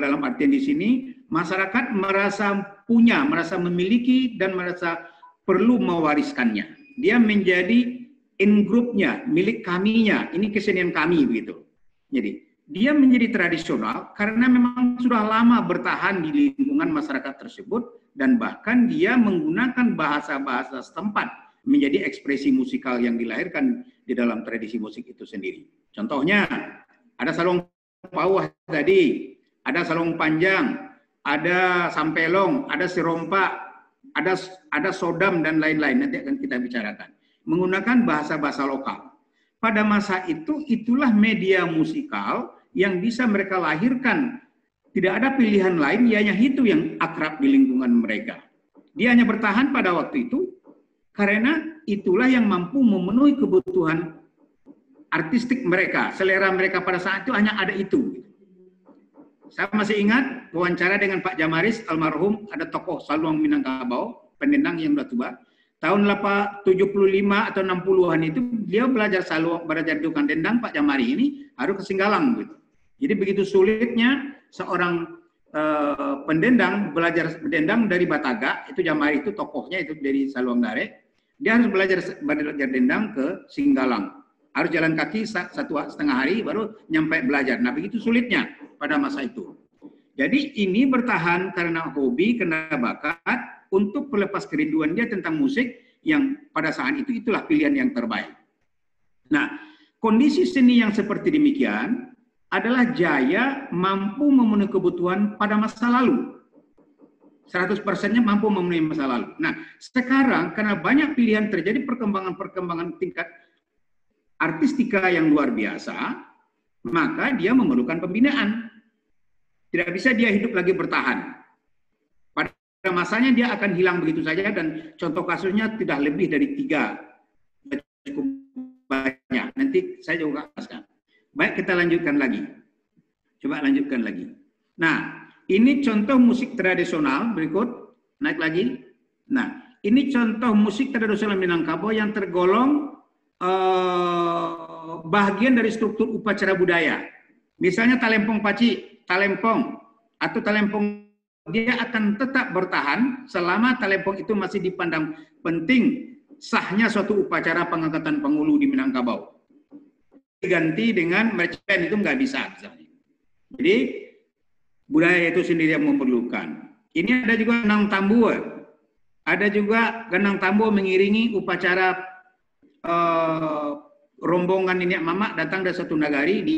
S2: dalam artian di sini, masyarakat merasa punya, merasa memiliki, dan merasa perlu mewariskannya. Dia menjadi in grupnya, milik kaminya, ini kesenian kami begitu. Jadi dia menjadi tradisional karena memang sudah lama bertahan di lingkungan masyarakat tersebut dan bahkan dia menggunakan bahasa-bahasa setempat menjadi ekspresi musikal yang dilahirkan di dalam tradisi musik itu sendiri. Contohnya ada salong pauah tadi, ada salong panjang, ada sampelong, ada serompak, ada sodam dan lain-lain, nanti akan kita bicarakan. Menggunakan bahasa-bahasa lokal. Pada masa itu, itulah media musikal yang bisa mereka lahirkan. Tidak ada pilihan lain, hanya itu yang akrab di lingkungan mereka. Dia hanya bertahan pada waktu itu, karena itulah yang mampu memenuhi kebutuhan artistik mereka. Selera mereka pada saat itu hanya ada itu. Saya masih ingat wawancara dengan Pak Jamaris, almarhum, ada tokoh Saluang Minangkabau, pendendang yang sudah tua. Tahun 75 atau 60-an itu dia belajar tukang dendang Pak Jamari ini harus ke Singgalang gitu. Jadi begitu sulitnya seorang pendendang belajar dendang dari Bataga, itu Jamari itu tokohnya itu dari Saluang Dare. Dia harus belajar dendang ke Singgalang. Harus jalan kaki 1,5 hari baru nyampe belajar. Nah, begitu sulitnya pada masa itu. Jadi ini bertahan karena hobi, karena bakat, untuk melepas kerinduan dia tentang musik yang pada saat itu itulah pilihan yang terbaik. Nah, kondisi seni yang seperti demikian adalah Jaya mampu memenuhi kebutuhan pada masa lalu. 100%-nya mampu memenuhi masa lalu. Nah, sekarang karena banyak pilihan terjadi perkembangan tingkat artistika yang luar biasa, maka dia memerlukan pembinaan. Tidak bisa dia hidup lagi bertahan. Masanya dia akan hilang begitu saja dan contoh kasusnya tidak lebih dari 3. Cukup banyak. Nanti saya juga jelaskan. Baik, kita lanjutkan lagi. Coba lanjutkan lagi. Nah, ini contoh musik tradisional berikut. Naik lagi. Nah, ini contoh musik tradisional Minangkabau yang tergolong bagian dari struktur upacara budaya. Misalnya talempong paci, talempong atau talempong, dia akan tetap bertahan selama talempong itu masih dipandang penting sahnya suatu upacara pengangkatan Pangulu di Minangkabau. Diganti dengan merchant itu nggak bisa. Misalnya. Jadi budaya itu sendiri yang memerlukan. Ini ada juga Gendang Tambua. Ada juga Gendang Tambua mengiringi upacara rombongan Niniak Mamak datang dari satu nagari di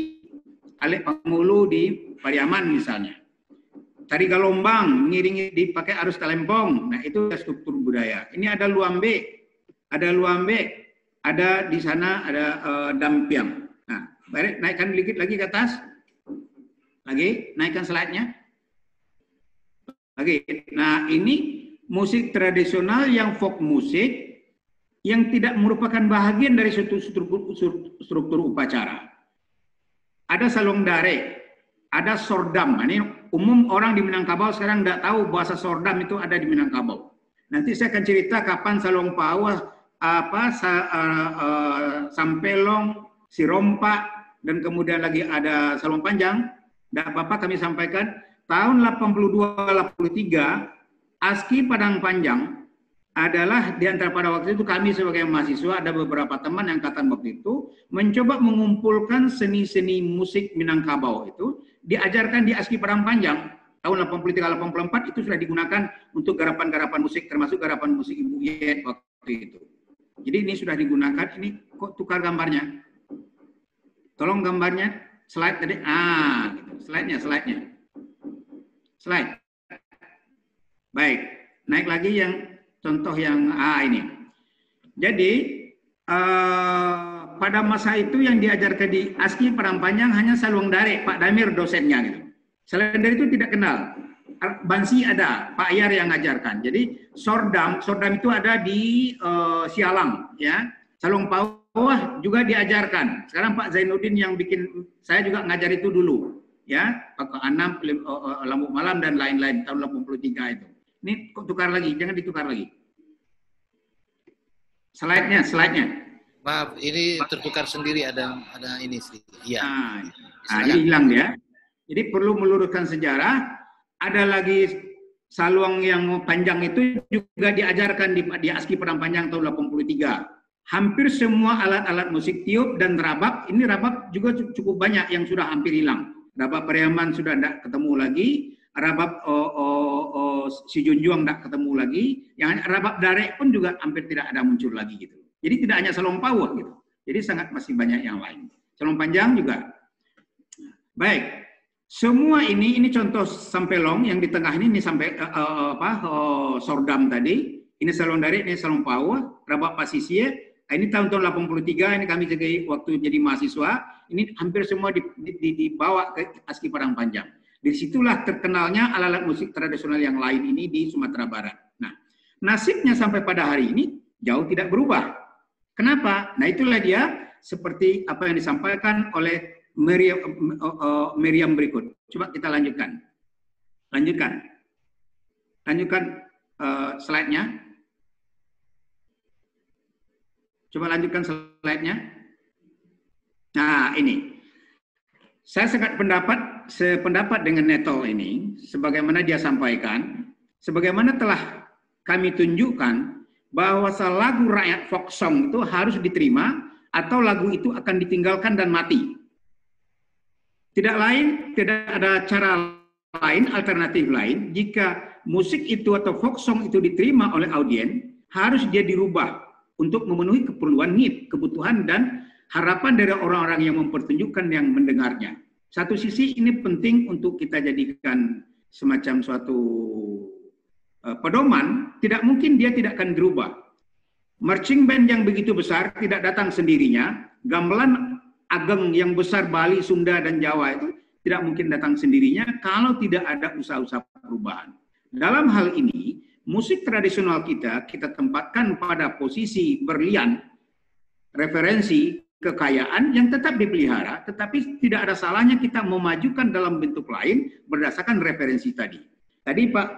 S2: Alek Pangulu di Pariaman misalnya. Tari galombang mengiringi dipakai arus talempong. Nah, itu struktur budaya. Ini ada Luambe, ada di sana ada dampiang. Nah, baik, naikkan sedikit lagi ke atas. Lagi, naikkan slide-nya. Lagi. Nah, ini musik tradisional yang folk musik yang tidak merupakan bahagian dari suatu struktur upacara. Ada salong dare, ada sordam. Ini umum orang di Minangkabau sekarang tidak tahu bahasa sordam itu ada di Minangkabau. Nanti saya akan cerita kapan salong pawa, sampelong, sirompa, dan kemudian lagi ada salong panjang. Dan Bapak kami sampaikan tahun 82-83 ASKI Padang Panjang adalah di antara pada waktu itu kami sebagai mahasiswa ada beberapa teman yang angkatan waktu itu mencoba mengumpulkan seni-seni musik Minangkabau itu diajarkan di ASKI Padang Panjang tahun 83-84 itu sudah digunakan untuk garapan-garapan musik termasuk garapan musik Ibu Yet waktu itu. Jadi ini sudah digunakan. Ini kok tukar gambarnya? Tolong gambarnya slide tadi. Gitu. Slide-nya. Slide. Baik. Naik lagi yang contoh yang ini. Jadi pada masa itu yang diajarkan di ASKI Padang Panjang hanya Saluang Dare, Pak Damir dosennya gitu. Selain dari itu tidak kenal. Bansi ada, Pak Yar yang ngajarkan. Jadi sordam itu ada di Sialang ya. Salong Pawah juga diajarkan. Sekarang Pak Zainuddin yang bikin, saya juga ngajar itu dulu ya. Pak Anam, Lambuk Malam dan lain-lain tahun 83 itu. Ini kok tukar lagi, jangan ditukar lagi. Slide-nya.
S1: Maaf, ini tertukar sendiri ada ini sedikit. Iya.
S2: Jadi hilang ya. Jadi perlu meluruskan sejarah. Ada lagi saluang yang panjang itu juga diajarkan di ASKI Padang Panjang tahun 83. Hampir semua alat-alat musik tiup dan rabab, ini rabab juga cukup banyak yang sudah hampir hilang. Rabab Pariaman sudah tidak ketemu lagi. Rabab si Junjuang tidak ketemu lagi, yang rabab Dare pun juga hampir tidak ada muncul lagi gitu. Jadi tidak hanya Salong Pawah gitu. Jadi sangat masih banyak yang lain. Salong Panjang juga. Baik, semua ini contoh sampelong yang di tengah ini sampai sordam tadi. Ini Salong Dare, ini Salong Pawah, rabab Pasisie. Ini tahun-tahun 83 ini kami juga waktu jadi mahasiswa. Ini hampir semua dibawa ke ASKI Padang Panjang. Disitulah terkenalnya alat-alat musik tradisional yang lain ini di Sumatera Barat. Nah, nasibnya sampai pada hari ini jauh tidak berubah. Kenapa? Nah, itulah dia seperti apa yang disampaikan oleh Miriam berikut. Coba kita lanjutkan. Lanjutkan slide-nya. Coba lanjutkan slide-nya. Nah, ini. Saya sangat sependapat dengan Neto ini, sebagaimana dia sampaikan, sebagaimana telah kami tunjukkan bahwa lagu rakyat folk song itu harus diterima atau lagu itu akan ditinggalkan dan mati. Tidak ada cara lain, alternatif lain, jika musik itu atau folk song itu diterima oleh audiens, harus dia dirubah untuk memenuhi kebutuhan dan harapan dari orang-orang yang mempertunjukkan yang mendengarnya. Satu sisi ini penting untuk kita jadikan semacam suatu pedoman, tidak mungkin dia tidak akan dirubah. Marching band yang begitu besar tidak datang sendirinya, gamelan ageng yang besar Bali, Sunda, dan Jawa itu tidak mungkin datang sendirinya kalau tidak ada usaha-usaha perubahan. Dalam hal ini, musik tradisional kita tempatkan pada posisi berlian, referensi, kekayaan yang tetap dipelihara, tetapi tidak ada salahnya kita memajukan dalam bentuk lain berdasarkan referensi tadi. Tadi Pak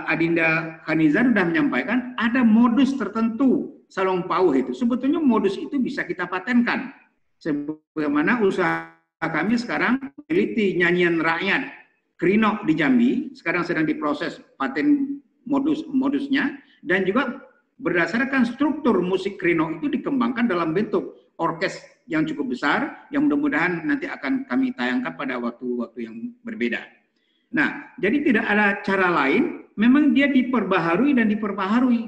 S2: Adinda Khanizar sudah menyampaikan ada modus tertentu Salong Pawah itu. Sebetulnya modus itu bisa kita patenkan. Sebagaimana usaha kami sekarang meneliti nyanyian rakyat Krino di Jambi, sekarang sedang diproses paten modusnya, dan juga berdasarkan struktur musik Krino itu dikembangkan dalam bentuk orkes yang cukup besar, yang mudah-mudahan nanti akan kami tayangkan pada waktu-waktu yang berbeda. Nah, jadi tidak ada cara lain, memang dia diperbaharui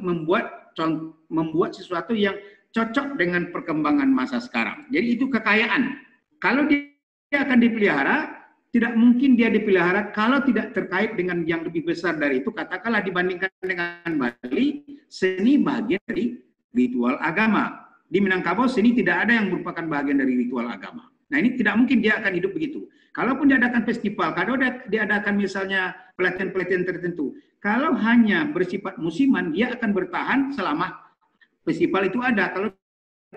S2: membuat sesuatu yang cocok dengan perkembangan masa sekarang. Jadi itu kekayaan. Kalau dia akan dipelihara, tidak mungkin dia dipelihara kalau tidak terkait dengan yang lebih besar dari itu. Katakanlah dibandingkan dengan Bali, seni bagian dari ritual agama. Di Minangkabau seni tidak ada yang merupakan bagian dari ritual agama. Nah, ini tidak mungkin dia akan hidup begitu. Kalaupun diadakan festival, kalau diadakan misalnya pelatihan-pelatihan tertentu, Kalau hanya bersifat musiman, dia akan bertahan selama festival itu ada. Kalau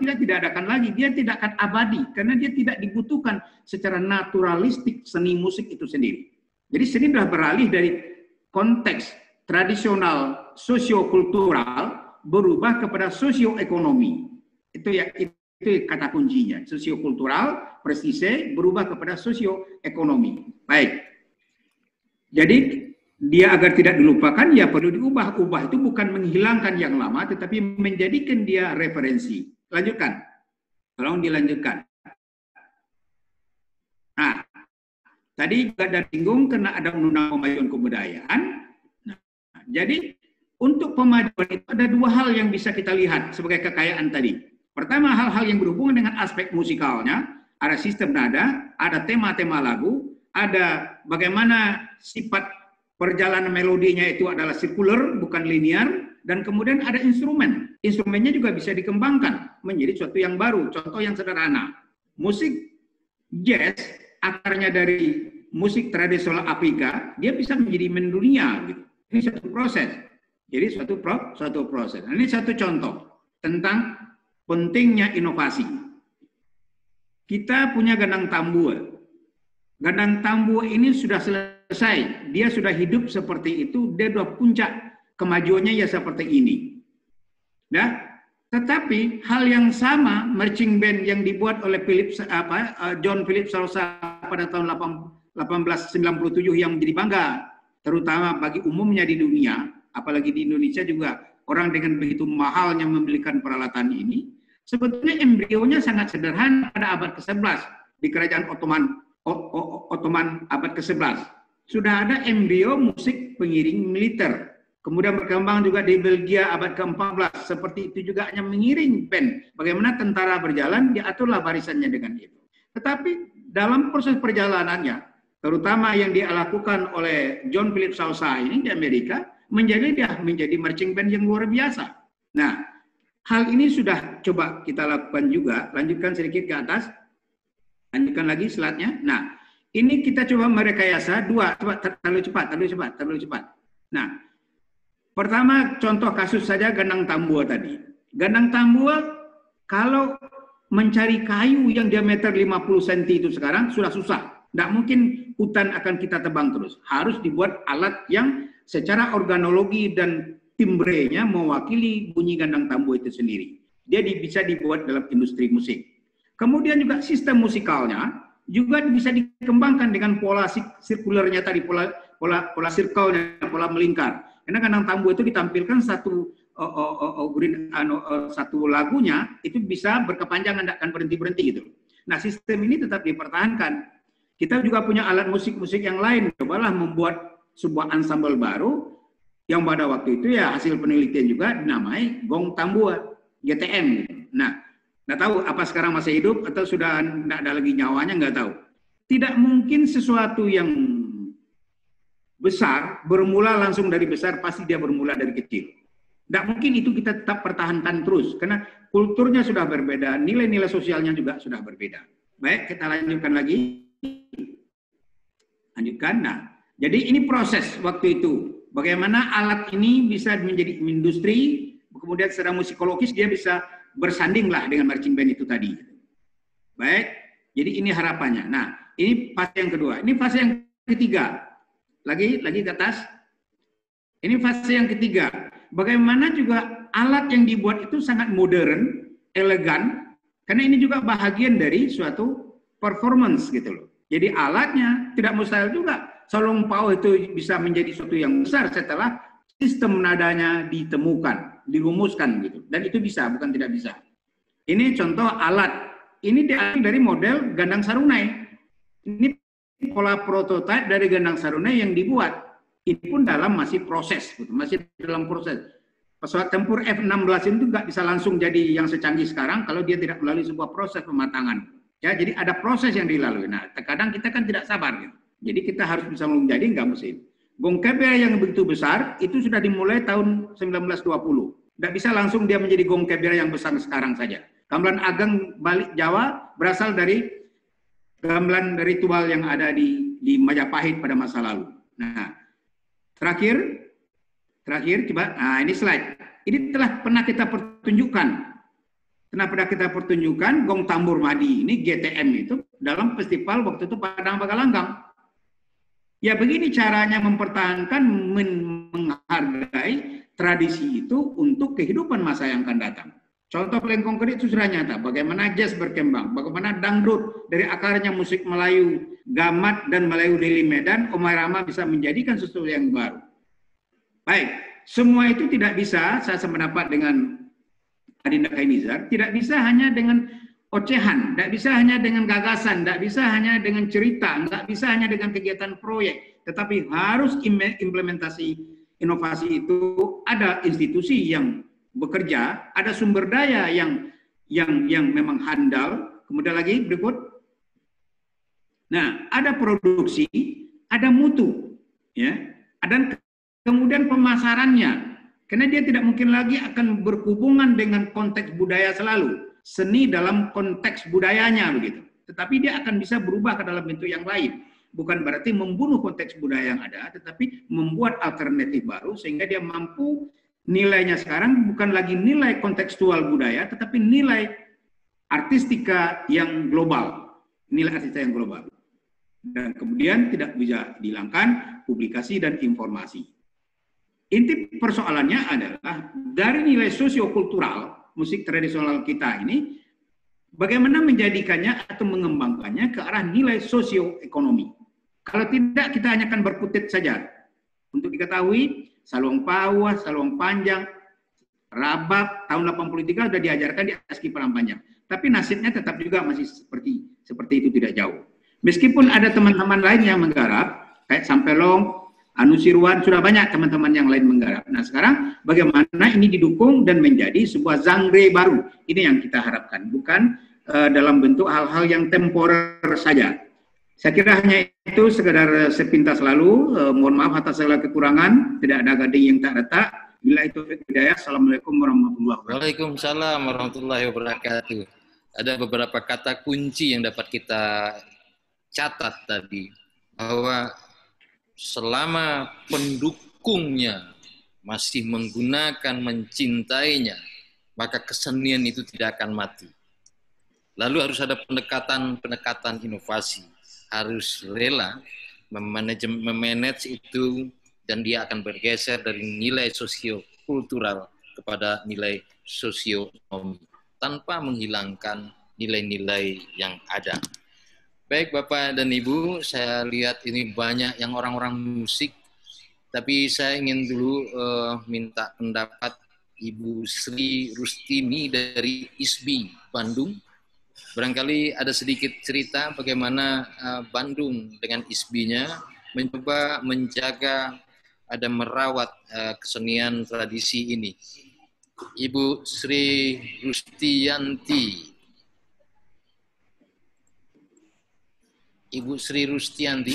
S2: tidak adakan lagi, dia tidak akan abadi karena dia tidak dibutuhkan secara naturalistik seni musik itu sendiri. Jadi seni sudah beralih dari konteks tradisional sosiokultural berubah kepada sosioekonomi. Itu kata kuncinya. Sosiokultural, presise berubah kepada sosioekonomi. Baik. Jadi dia agar tidak dilupakan, ya perlu diubah. Ubah itu bukan menghilangkan yang lama, tetapi menjadikan dia referensi. Lanjutkan. Tolong dilanjutkan. Nah, tadi juga ada singgung karena ada undang-undang pemajuan kebudayaan. Nah, jadi untuk pemajuan itu ada dua hal yang bisa kita lihat sebagai kekayaan tadi. Pertama, hal-hal yang berhubungan dengan aspek musikalnya, ada sistem nada, ada tema-tema lagu, ada bagaimana sifat perjalanan melodinya itu adalah sirkular, bukan linear, dan kemudian ada instrumen. Instrumennya juga bisa dikembangkan menjadi sesuatu yang baru. Contoh yang sederhana, musik jazz akarnya dari musik tradisional Afrika, dia bisa menjadi mendunia. Gitu. Ini satu proses. Jadi suatu proses. Nah, ini satu contoh tentang pentingnya inovasi. Kita punya Gendang Tambua. Gendang Tambua ini sudah selesai. Dia sudah hidup seperti itu. Dia sudah puncak kemajuannya ya seperti ini. Nah, tetapi hal yang sama marching band yang dibuat oleh John Philip Sousa pada tahun 1897 yang menjadi bangga terutama bagi umumnya di dunia, apalagi di Indonesia juga orang dengan begitu mahalnya membelikan peralatan ini, sebetulnya embrionya sangat sederhana pada abad ke-11 di kerajaan Ottoman abad ke-11. Sudah ada embrio musik pengiring militer. Kemudian berkembang juga di Belgia abad ke-14. Seperti itu juga hanya mengiring band. Bagaimana tentara berjalan, diaturlah barisannya dengan itu. Tetapi dalam proses perjalanannya, terutama yang dilakukan oleh John Philip Sousa ini di Amerika, menjadi marching band yang luar biasa. Nah, hal ini sudah coba kita lakukan juga. Lanjutkan sedikit ke atas. Lanjutkan lagi slide-nya. Nah, ini kita coba merekayasa dua. Terlalu cepat. Nah, pertama contoh kasus saja Gendang Tambua tadi. Gendang Tambua kalau mencari kayu yang diameter 50 cm itu sekarang sudah susah. Tidak mungkin hutan akan kita tebang terus. Harus dibuat alat yang secara organologi dan timbrenya mewakili bunyi Gendang Tambua itu sendiri. Dia bisa dibuat dalam industri musik. Kemudian juga sistem musikalnya juga bisa dikembangkan dengan pola sirkulernya tadi, pola circle-nya, pola melingkar. Karena Gendang Tambua itu ditampilkan satu lagunya itu bisa berkepanjangan, tidak akan berhenti gitu. Nah, sistem ini tetap dipertahankan. Kita juga punya alat musik-musik yang lain. Cobalah membuat sebuah ensemble baru yang pada waktu itu ya hasil penelitian juga dinamai Gong Tambua, GTM. Nah, nggak tahu apa sekarang masih hidup atau sudah tidak ada lagi nyawanya, nggak tahu. Tidak mungkin sesuatu yang besar bermula langsung dari besar, pasti dia bermula dari kecil. Tidak mungkin itu kita tetap pertahankan terus karena kulturnya sudah berbeda, nilai-nilai sosialnya juga sudah berbeda. Baik, kita lanjutkan lagi. Lanjutkan. Nah, jadi ini proses waktu itu. Bagaimana alat ini bisa menjadi industri, kemudian secara musikologis dia bisa bersandinglah dengan marching band itu tadi. Baik, jadi ini harapannya. Nah, ini fase yang kedua. Ini fase yang ketiga. Lagi ke atas. Ini fase yang ketiga. Bagaimana juga alat yang dibuat itu sangat modern, elegan, karena ini juga bahagian dari suatu performance gitu loh. Jadi alatnya tidak mustahil juga. Solong Pao itu bisa menjadi suatu yang besar setelah sistem nadanya ditemukan, dirumuskan gitu. Dan itu bisa, bukan tidak bisa. Ini contoh alat. Ini diambil dari model Gendang Sarunai. Ini pola prototipe dari Gendang Sarunai yang dibuat. Ini pun masih proses, gitu. Masih dalam proses. Pesawat tempur F-16 itu nggak bisa langsung jadi yang secanggih sekarang kalau dia tidak melalui sebuah proses pematangan. Ya, jadi ada proses yang dilalui. Nah, terkadang kita kan tidak sabar, gitu. Jadi kita harus bisa menjadi nggak mesin. Gong Keber yang begitu besar itu sudah dimulai tahun 1920. Tidak bisa langsung dia menjadi Gong Keber yang besar sekarang saja. Gamelan Ageng balik Jawa berasal dari gamelan ritual yang ada di Majapahit pada masa lalu. Nah, terakhir Terakhir, coba. Nah, ini slide. Ini telah pernah kita pertunjukkan. Gong Tambur Madi ini GTM itu dalam festival waktu itu Padang Bagalanggang. Ya begini caranya mempertahankan, menghargai tradisi itu untuk kehidupan masa yang akan datang. Contoh paling konkret itu sudah nyata. Bagaimana jazz berkembang, bagaimana dangdut dari akarnya musik Melayu Gamat dan Melayu Deli Medan, Omai Rama bisa menjadikan sesuatu yang baru. Baik, semua itu tidak bisa, saya sependapat dengan Adinda Khainizar, tidak bisa hanya dengan ocehan, tidak bisa hanya dengan gagasan, tidak bisa hanya dengan cerita, tidak bisa hanya dengan kegiatan proyek, tetapi harus implementasi inovasi itu, ada institusi yang bekerja, ada sumber daya yang memang handal, kemudian lagi berikut, nah ada produksi, ada mutu, ya, dan kemudian pemasarannya. Karena dia tidak mungkin lagi akan berhubungan dengan konteks budaya selalu. Seni dalam konteks budayanya begitu. Tetapi dia akan bisa berubah ke dalam bentuk yang lain. Bukan berarti membunuh konteks budaya yang ada, tetapi membuat alternatif baru sehingga dia mampu nilainya sekarang bukan lagi nilai kontekstual budaya, tetapi nilai artistika yang global. Nilai artistika yang global. Dan kemudian tidak bisa dihilangkan publikasi dan informasi. Inti persoalannya adalah dari nilai sosiokultural musik tradisional kita ini, bagaimana menjadikannya atau mengembangkannya ke arah nilai sosioekonomi. Kalau tidak, kita hanya akan berkutit saja. Untuk diketahui, Saluang Pawa, Saluang Panjang, Rabab tahun 83 sudah diajarkan di Aski Palampanjang. Tapi nasibnya tetap juga masih seperti itu, tidak jauh. Meskipun ada teman-teman lain yang menggarap, kayak Sampelong, Anu Sirwan, sudah banyak teman-teman yang lain menggarap. Nah sekarang bagaimana ini didukung dan menjadi sebuah genre baru. Ini yang kita harapkan, bukan dalam bentuk hal-hal yang temporer saja. Saya kira hanya itu sekedar sepintas lalu. Mohon maaf atas segala kekurangan, tidak ada gading yang tak retak. Bila itu hidayah, Assalamualaikum warahmatullahi wabarakatuh.
S1: Waalaikumsalam warahmatullahi wabarakatuh. Ada beberapa kata kunci yang dapat kita catat tadi, bahwa selama pendukungnya masih menggunakan, mencintainya, maka kesenian itu tidak akan mati. Lalu harus ada pendekatan inovasi, harus rela memanage itu, dan dia akan bergeser dari nilai sosiokultural kepada nilai sosioekonomi tanpa menghilangkan nilai-nilai yang ada. Baik Bapak dan Ibu, saya lihat ini banyak yang orang-orang musik, tapi saya ingin dulu minta pendapat Ibu Sri Rustini dari ISBI Bandung. Barangkali ada sedikit cerita bagaimana Bandung dengan ISBI-nya mencoba menjaga dan merawat kesenian tradisi ini. Ibu Sri Rustianti. Ibu Sri Rustianti.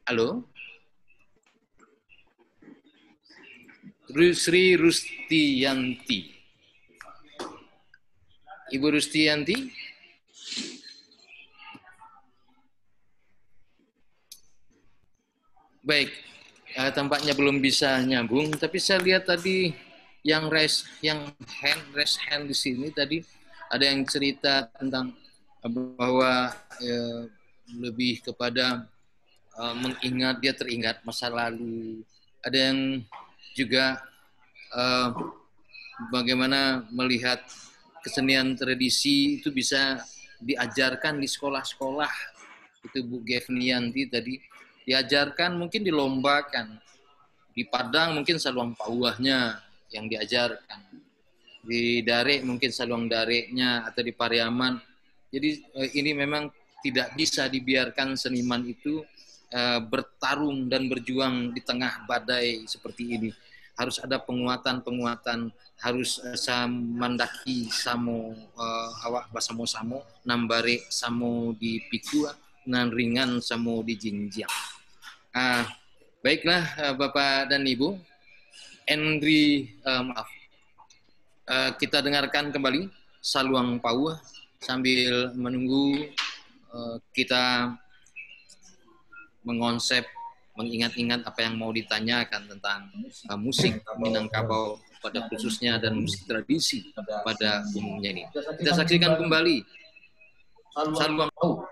S1: Halo? Sri Rustianti. Ibu Rustianti? Baik, tampaknya belum bisa nyambung, tapi saya lihat tadi yang raise hand di sini tadi ada yang cerita tentang bahwa lebih kepada mengingat, dia teringat masa lalu. Ada yang juga bagaimana melihat kesenian tradisi itu bisa diajarkan di sekolah-sekolah. Itu Bu Gevnianti tadi, diajarkan, mungkin dilombakan. Di Padang mungkin saluang pauahnya yang diajarkan. Di Dare mungkin saluang dareknya, atau di Pariaman. Jadi ini memang tidak bisa dibiarkan seniman itu bertarung dan berjuang di tengah badai seperti ini. Harus ada penguatan, harus mandaki samo awak basamo-samo, nambare samo di pikua, nan ringan samo di jinjang. Baiklah Bapak dan Ibu, kita dengarkan kembali Saluang Pauah sambil menunggu kita mengonsep mengingat-ingat apa yang mau ditanyakan tentang musik Minangkabau pada khususnya dan musik tradisi pada umumnya ini. Kita saksikan kembali Saluang Pau.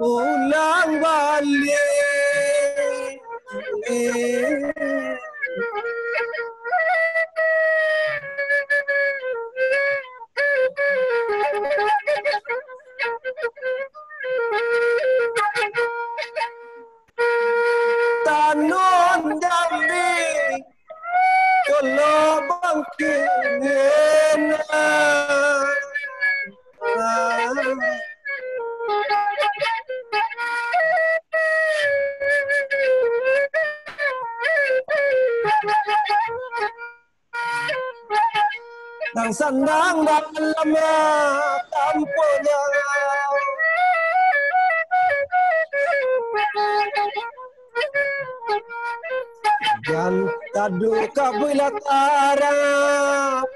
S6: Ulang balik Tanun Jambi Kolo bangkit Nang senang dalam kampungnya Dan tadu kabila tarap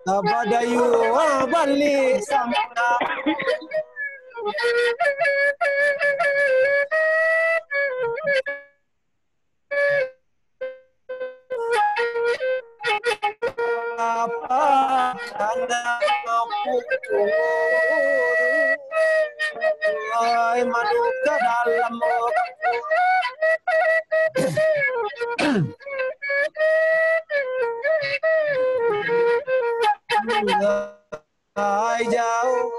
S6: Tabadayu balik sampai apa anda putu ay manuka dalam ay jauh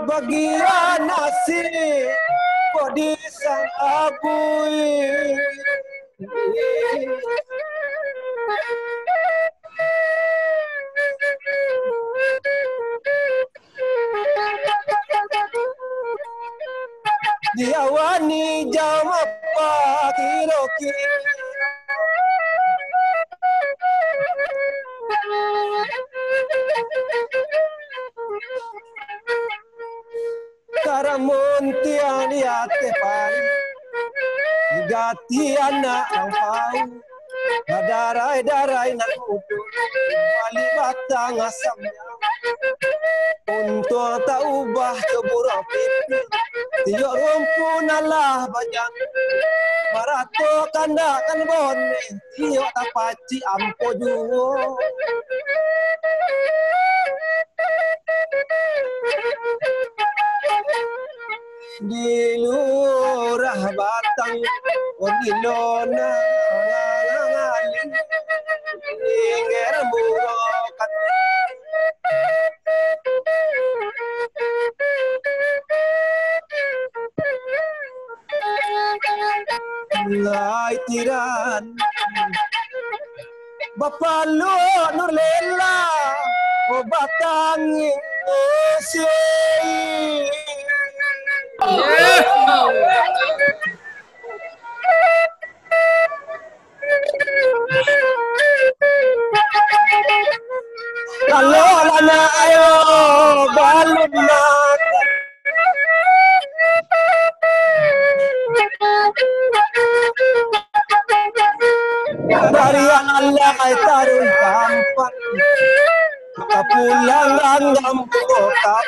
S6: bagian nasi kok disang abui Diawani jam apa kira-kira Karamun tiang diate pai Gati anak ang pau Darai-darai nak upo Balik batang asamnya Untuk tak ubah keburang pipi Tiok rumpun Allah banyak Marato kandakan bone Tiok tak paci ampo juo Di lurah batang Odilona Ngaling Ingger burokan Lai tiran Bapak lu Nur Lela Obatangin Esi Kalau lana ayo balun makan Dari Allah taruh kampak Kapulang langgam pengokap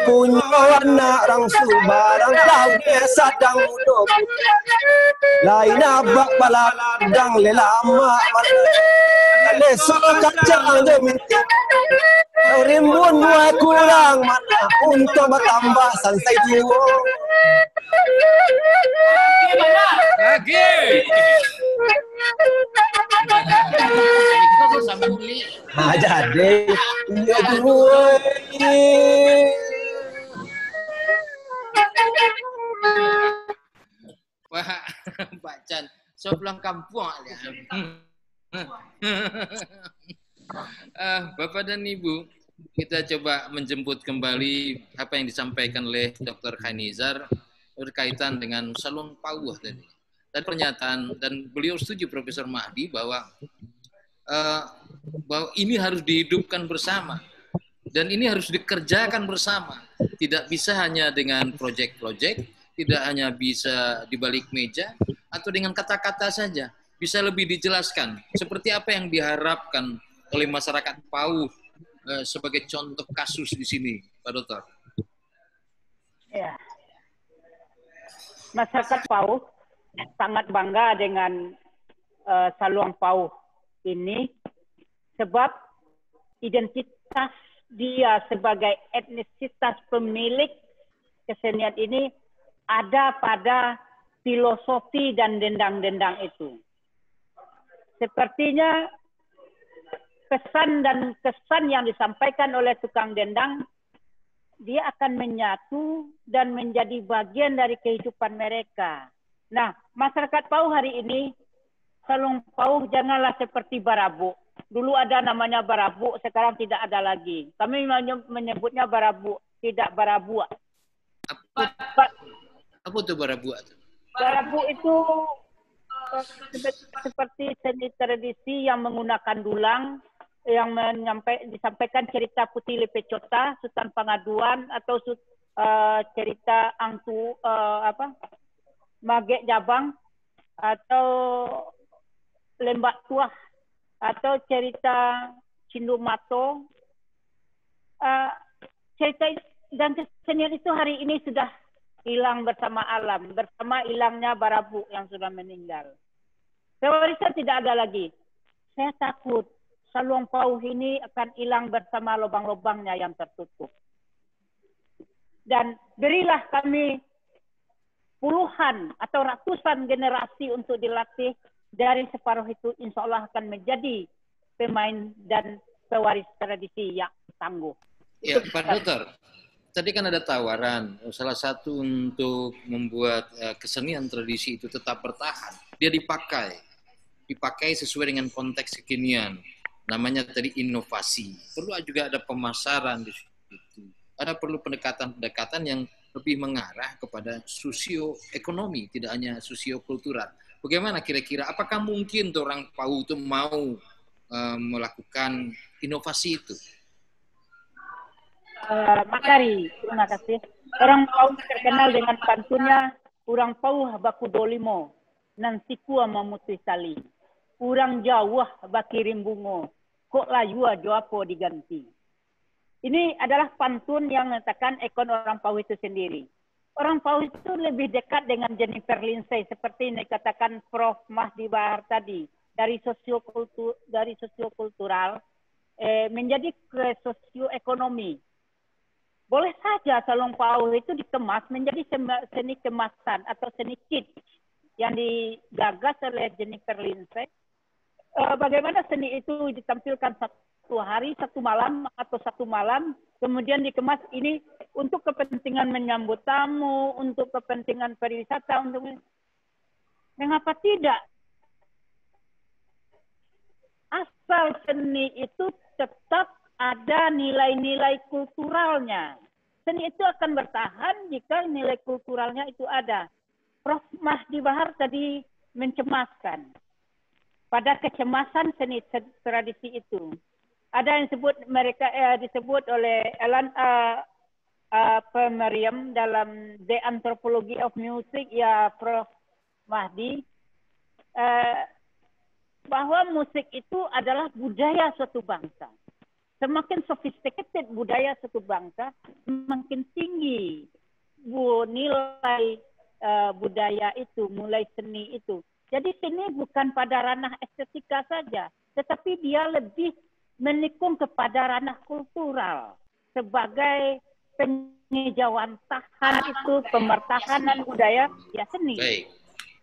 S6: Punya warna rang subarang Tahu dia sadang mudah Lain abak baladang lelama Lesok kacang deminti Rimbun muai kurang mana Untuk bertambah sansai duo
S1: Lagi
S6: ade iya juwe.
S1: Wah, Pak Chan, so pulang kampung ya. Bapak dan Ibu, kita coba menjemput kembali apa yang disampaikan oleh Dr. Khainizar berkaitan dengan Saluang Pauh tadi. Dan pernyataan, dan beliau setuju Profesor Mahdi bahwa ini harus dihidupkan bersama. Dan ini harus dikerjakan bersama. Tidak bisa hanya dengan proyek-proyek, tidak hanya bisa di balik meja, atau dengan kata-kata saja. Bisa lebih dijelaskan. Seperti apa yang diharapkan oleh masyarakat Pauh sebagai contoh kasus di sini, Pak Dokter?
S4: Ya. Masyarakat Pauh sangat bangga dengan Saluang Pauh ini sebab identitas dia sebagai etnisitas pemilik kesenian ini ada pada filosofi dan dendang-dendang itu. Sepertinya kesan yang disampaikan oleh tukang dendang, dia akan menyatu dan menjadi bagian dari kehidupan mereka. Nah, masyarakat Pauh hari ini, Saluang Pauh janganlah seperti Barabu. Dulu ada namanya Barabu, sekarang tidak ada lagi. Kami menyebutnya Barabu, tidak Barabu.
S1: Apa itu Barabu?
S4: Barabu itu seperti seni tradisi yang menggunakan dulang, yang disampaikan cerita Putih Lepecota, Sultan Pangaduan, atau cerita Angtu Magek Jabang, atau Lembak Tuah, atau cerita Cindumato. Cerita dan kesenian itu hari ini sudah hilang bersama alam, bersama hilangnya Barabu yang sudah meninggal. Pewarisan tidak ada lagi. Saya takut Saluang Pauh ini akan hilang bersama lubang-lubangnya yang tertutup. Dan berilah kami puluhan atau ratusan generasi untuk dilatih, dari separuh itu insya Allah akan menjadi pemain dan pewaris tradisi yang tangguh.
S1: Ya, Pak Dokter, tadi kan ada tawaran, salah satu untuk membuat kesenian tradisi itu tetap bertahan, dia dipakai sesuai dengan konteks kekinian. Namanya tadi inovasi. Perlu juga ada pemasaran di situ. Ada perlu pendekatan-pendekatan yang lebih mengarah kepada sosioekonomi, tidak hanya sosiokultural. Bagaimana kira-kira? Apakah mungkin orang Pauh itu mau melakukan inovasi itu?
S4: Makari, terima kasih. Orang Pauh terkenal dengan pantunnya, orang Pauh baku dolimo, nansiku memutus tali. Urang jauh bakirim bungo, kok layua joapo diganti. Ini adalah pantun yang mengatakan ikon orang Pauh itu sendiri. Orang Pauh itu lebih dekat dengan Jennifer Lindsay, seperti yang dikatakan Prof. Mahdi Bahar tadi, dari sosiokultural menjadi ke sosioekonomi. Boleh saja Saluang Pauh itu dikemas menjadi seni kemasan atau seni kit yang digagas oleh Jennifer Lindsay. Bagaimana seni itu ditampilkan satu hari, satu malam, atau satu malam, kemudian dikemas ini untuk kepentingan menyambut tamu, untuk kepentingan pariwisata, mengapa tidak? Asal seni itu tetap ada nilai-nilai kulturalnya. Seni itu akan bertahan jika nilai kulturalnya itu ada. Prof. Mahdi Bahar tadi mencemaskan. Pada kecemasan seni tradisi itu. Ada yang disebut oleh Alan Pemeriam dalam The Anthropology of Music, ya Prof. Mahdi, bahwa musik itu adalah budaya suatu bangsa. Semakin sophisticated budaya suatu bangsa, semakin tinggi nilai budaya itu, mulai seni itu. Jadi seni bukan pada ranah estetika saja, tetapi dia lebih menikung kepada ranah kultural sebagai penghijauan tahan itu, pemertahanan budaya, ya seni.
S1: Baik.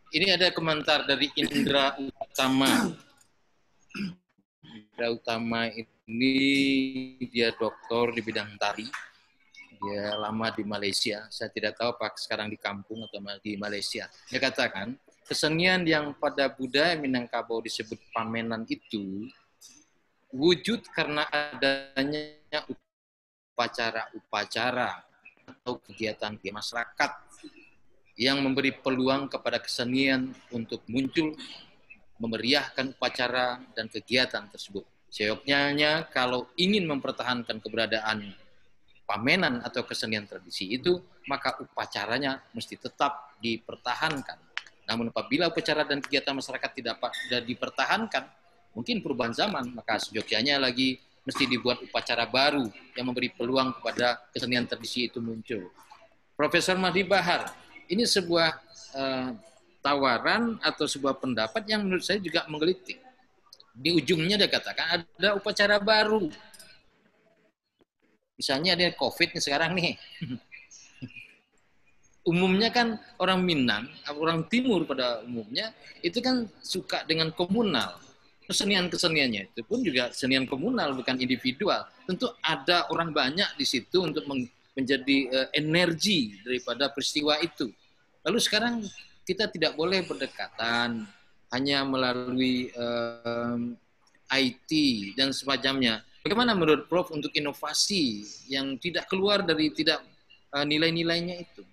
S1: Ini ada komentar dari Indra Utama. Indra Utama ini dia doktor di bidang tari. Dia lama di Malaysia. Saya tidak tahu apa sekarang di kampung atau di Malaysia. Dia katakan, kesenian yang pada budaya Minangkabau disebut pamenan itu wujud karena adanya upacara-upacara atau kegiatan di masyarakat yang memberi peluang kepada kesenian untuk muncul, memeriahkan upacara dan kegiatan tersebut. Seyogyanya kalau ingin mempertahankan keberadaan pamenan atau kesenian tradisi itu, maka upacaranya mesti tetap dipertahankan. Namun apabila upacara dan kegiatan masyarakat tidak dipertahankan, mungkin perubahan zaman, maka seyogyanya lagi mesti dibuat upacara baru yang memberi peluang kepada kesenian tradisi itu muncul. Profesor Mahdi Bahar, ini sebuah tawaran atau sebuah pendapat yang menurut saya juga menggelitik. Di ujungnya dia katakan ada upacara baru. Misalnya ada COVID nih sekarang nih. Umumnya kan orang Minang, orang Timur pada umumnya, itu kan suka dengan komunal. Kesenian-keseniannya itu pun juga kesenian komunal, bukan individual. Tentu ada orang banyak di situ untuk menjadi energi daripada peristiwa itu. Lalu sekarang kita tidak boleh berdekatan hanya melalui IT dan semacamnya. Bagaimana menurut Prof untuk inovasi yang tidak keluar dari nilai-nilainya itu?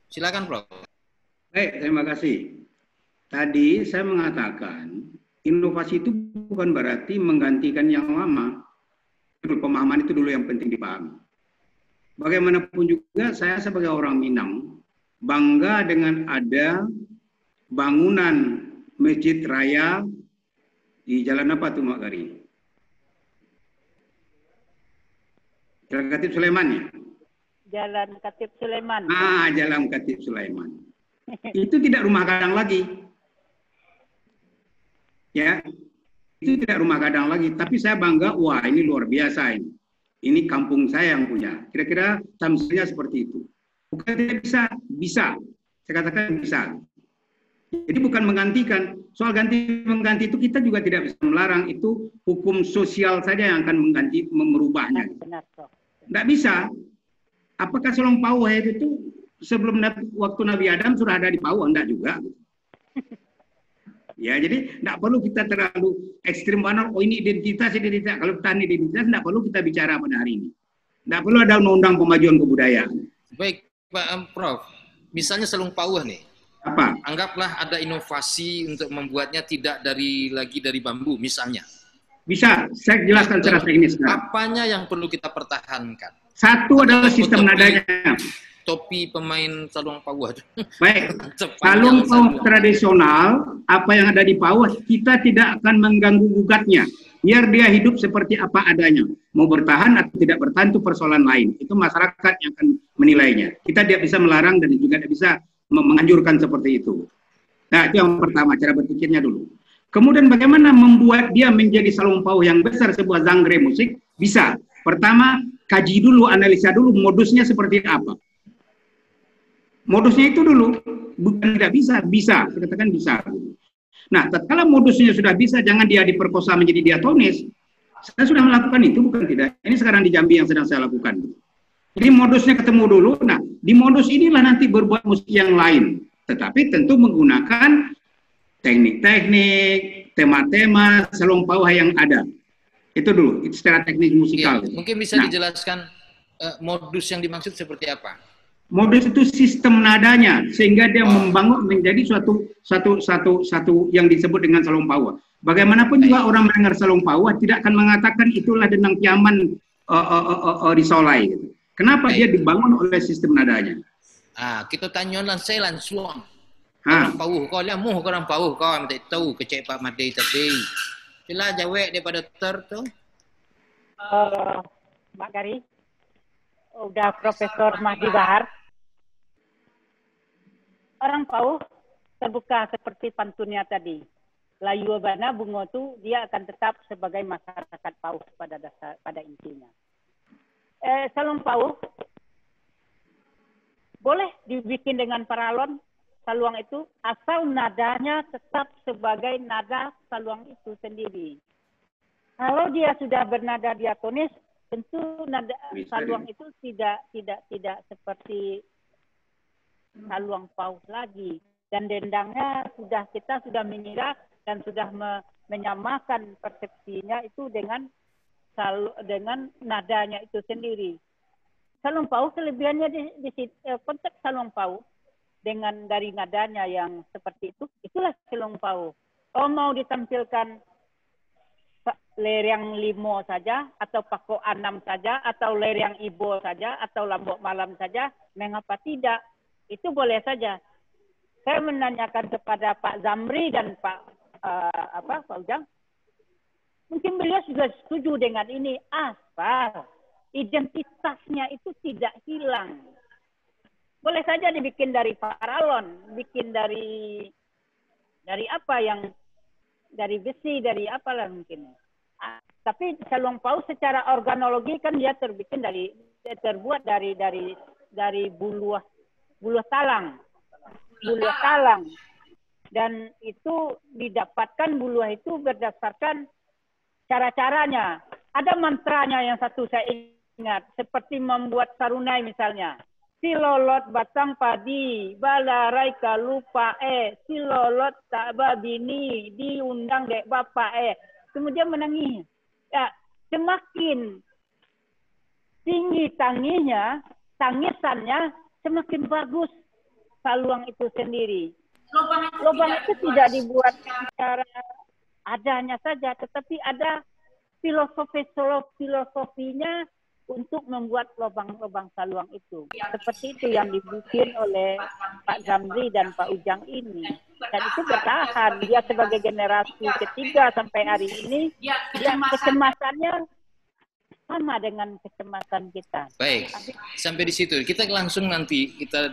S1: Silakan Prof.
S2: Baik, terima kasih. Tadi saya mengatakan inovasi itu bukan berarti menggantikan yang lama. Pemahaman itu dulu yang penting dipahami. Bagaimanapun juga saya sebagai orang Minang bangga dengan ada bangunan masjid raya di jalan apa tuh Mak Gari? Jalan Khatib Sulaiman ya?
S4: Jalan Khatib Sulaiman.
S2: Jalan Khatib Sulaiman. Itu tidak rumah kadang lagi. Ya, itu tidak rumah kadang lagi. Tapi saya bangga, wah ini luar biasa ini. Ini kampung saya yang punya. Kira-kira tamsilnya seperti itu. Bukan tidak bisa, bisa. Saya katakan bisa. Jadi bukan menggantikan. Soal mengganti itu kita juga tidak bisa melarang. Itu hukum sosial saja yang akan merubahnya. Tidak bisa. Apakah Selong Pauh itu sebelum waktu Nabi Adam sudah ada di Pauh? Tidak juga. Ya, jadi tidak perlu kita terlalu ekstrim mana. Oh ini identitas. Kalau tahan identitas tidak perlu kita bicara pada hari ini. Tidak perlu ada undang-undang pemajuan kebudayaan.
S1: Baik, Pak Prof. Misalnya Selong Pauh nih.
S2: Apa?
S1: Anggaplah ada inovasi untuk membuatnya tidak lagi dari bambu, misalnya.
S2: Bisa, saya jelaskan secara teknis.
S1: Apanya yang perlu kita pertahankan?
S2: Satu adalah sistem nadanya.
S1: Topi pemain Selong Pauh.
S2: Baik, Selong Pauh tradisional, apa yang ada di Pauh, kita tidak akan mengganggu gugatnya. Biar dia hidup seperti apa adanya. Mau bertahan atau tidak bertahan itu persoalan lain. Itu masyarakat yang akan menilainya. Kita tidak bisa melarang dan juga tidak bisa menganjurkan seperti itu. Nah, itu yang pertama, cara berpikirnya dulu. Kemudian bagaimana membuat dia menjadi Selong Pauh yang besar, sebuah genre musik? Bisa. Pertama, kaji dulu, analisa dulu modusnya seperti apa. Modusnya itu dulu, bukan tidak bisa, bisa, saya katakan bisa. Nah, tatkala modusnya sudah bisa, jangan dia diperkosa menjadi diatonis. Saya sudah melakukan itu, bukan tidak. Ini sekarang di Jambi yang sedang saya lakukan. Jadi modusnya ketemu dulu, nah di modus inilah nanti berbuat musik yang lain. Tetapi tentu menggunakan teknik-teknik, tema-tema Selong Pauh yang ada. Itu dulu, itu secara teknik musikal.
S1: Ya, mungkin bisa dijelaskan modus yang dimaksud seperti apa?
S2: Modus itu sistem nadanya, sehingga dia membangun menjadi satu yang disebut dengan Selong Pauh. Bagaimanapun juga orang mendengar Selong Pauh tidak akan mengatakan itulah Denang Piaman Risolai. Gitu. Kenapa dia dibangun oleh sistem nadanya?
S1: Kita tanya langsung suang. Orang Pauh kau lah, orang Pauh kau minta tahu kecek Pak Made tadi. Sila jawab daripada tu.
S4: Mak Gari, udah Profesor Mahdi Bahar. Orang Pauh terbuka seperti pantunnya tadi. Layu bana bungo tu dia akan tetap sebagai masyarakat Pauh pada intinya. Selong Pauh boleh dibikin dengan paralon saluang itu asal nadanya tetap sebagai nada saluang itu sendiri. Kalau dia sudah bernada diatonis, tentu nada saluang itu tidak seperti saluang paus lagi, dan dendangnya kita sudah mengira dan sudah menyamakan persepsinya itu dengan nadanya itu sendiri. Saluang paus kelebihannya di konteks saluang paus dengan dari nadanya yang seperti itu, itulah saluang paus. Oh, mau ditampilkan lereng limo saja, atau pako anam saja, atau lereng ibo saja, atau lambok malam saja, mengapa tidak? Itu boleh saja. Saya menanyakan kepada Pak Zamri dan Pak Ujang, mungkin beliau juga setuju dengan ini, asal identitasnya itu tidak hilang. Boleh saja dibikin dari paralon, bikin dari apa yang dari besi, dari apalah mungkin. Tapi saluang paus secara organologi kan dia terbuat dari buluh talang. Buluh talang. Dan itu didapatkan buluh itu berdasarkan cara-caranya. Ada mantranya yang satu saya ingat, seperti membuat sarunai misalnya. Silolot batang padi, balarai kalupa silolot tak babini, diundang dek bapak Kemudian menangis. Ya, semakin tinggi tangisannya, semakin bagus saluang itu sendiri. Lubang itu tidak dibuat secara adanya saja, tetapi ada filosofinya untuk membuat lubang-lubang saluang itu. Seperti itu yang dibikin oleh Pak Zamri dan Pak Ujang ini. Dan itu bertahan. Dia sebagai generasi ketiga sampai hari ini, dia kecemasannya sama dengan kecemasan kita.
S1: Baik, sampai di situ. Kita langsung nanti kita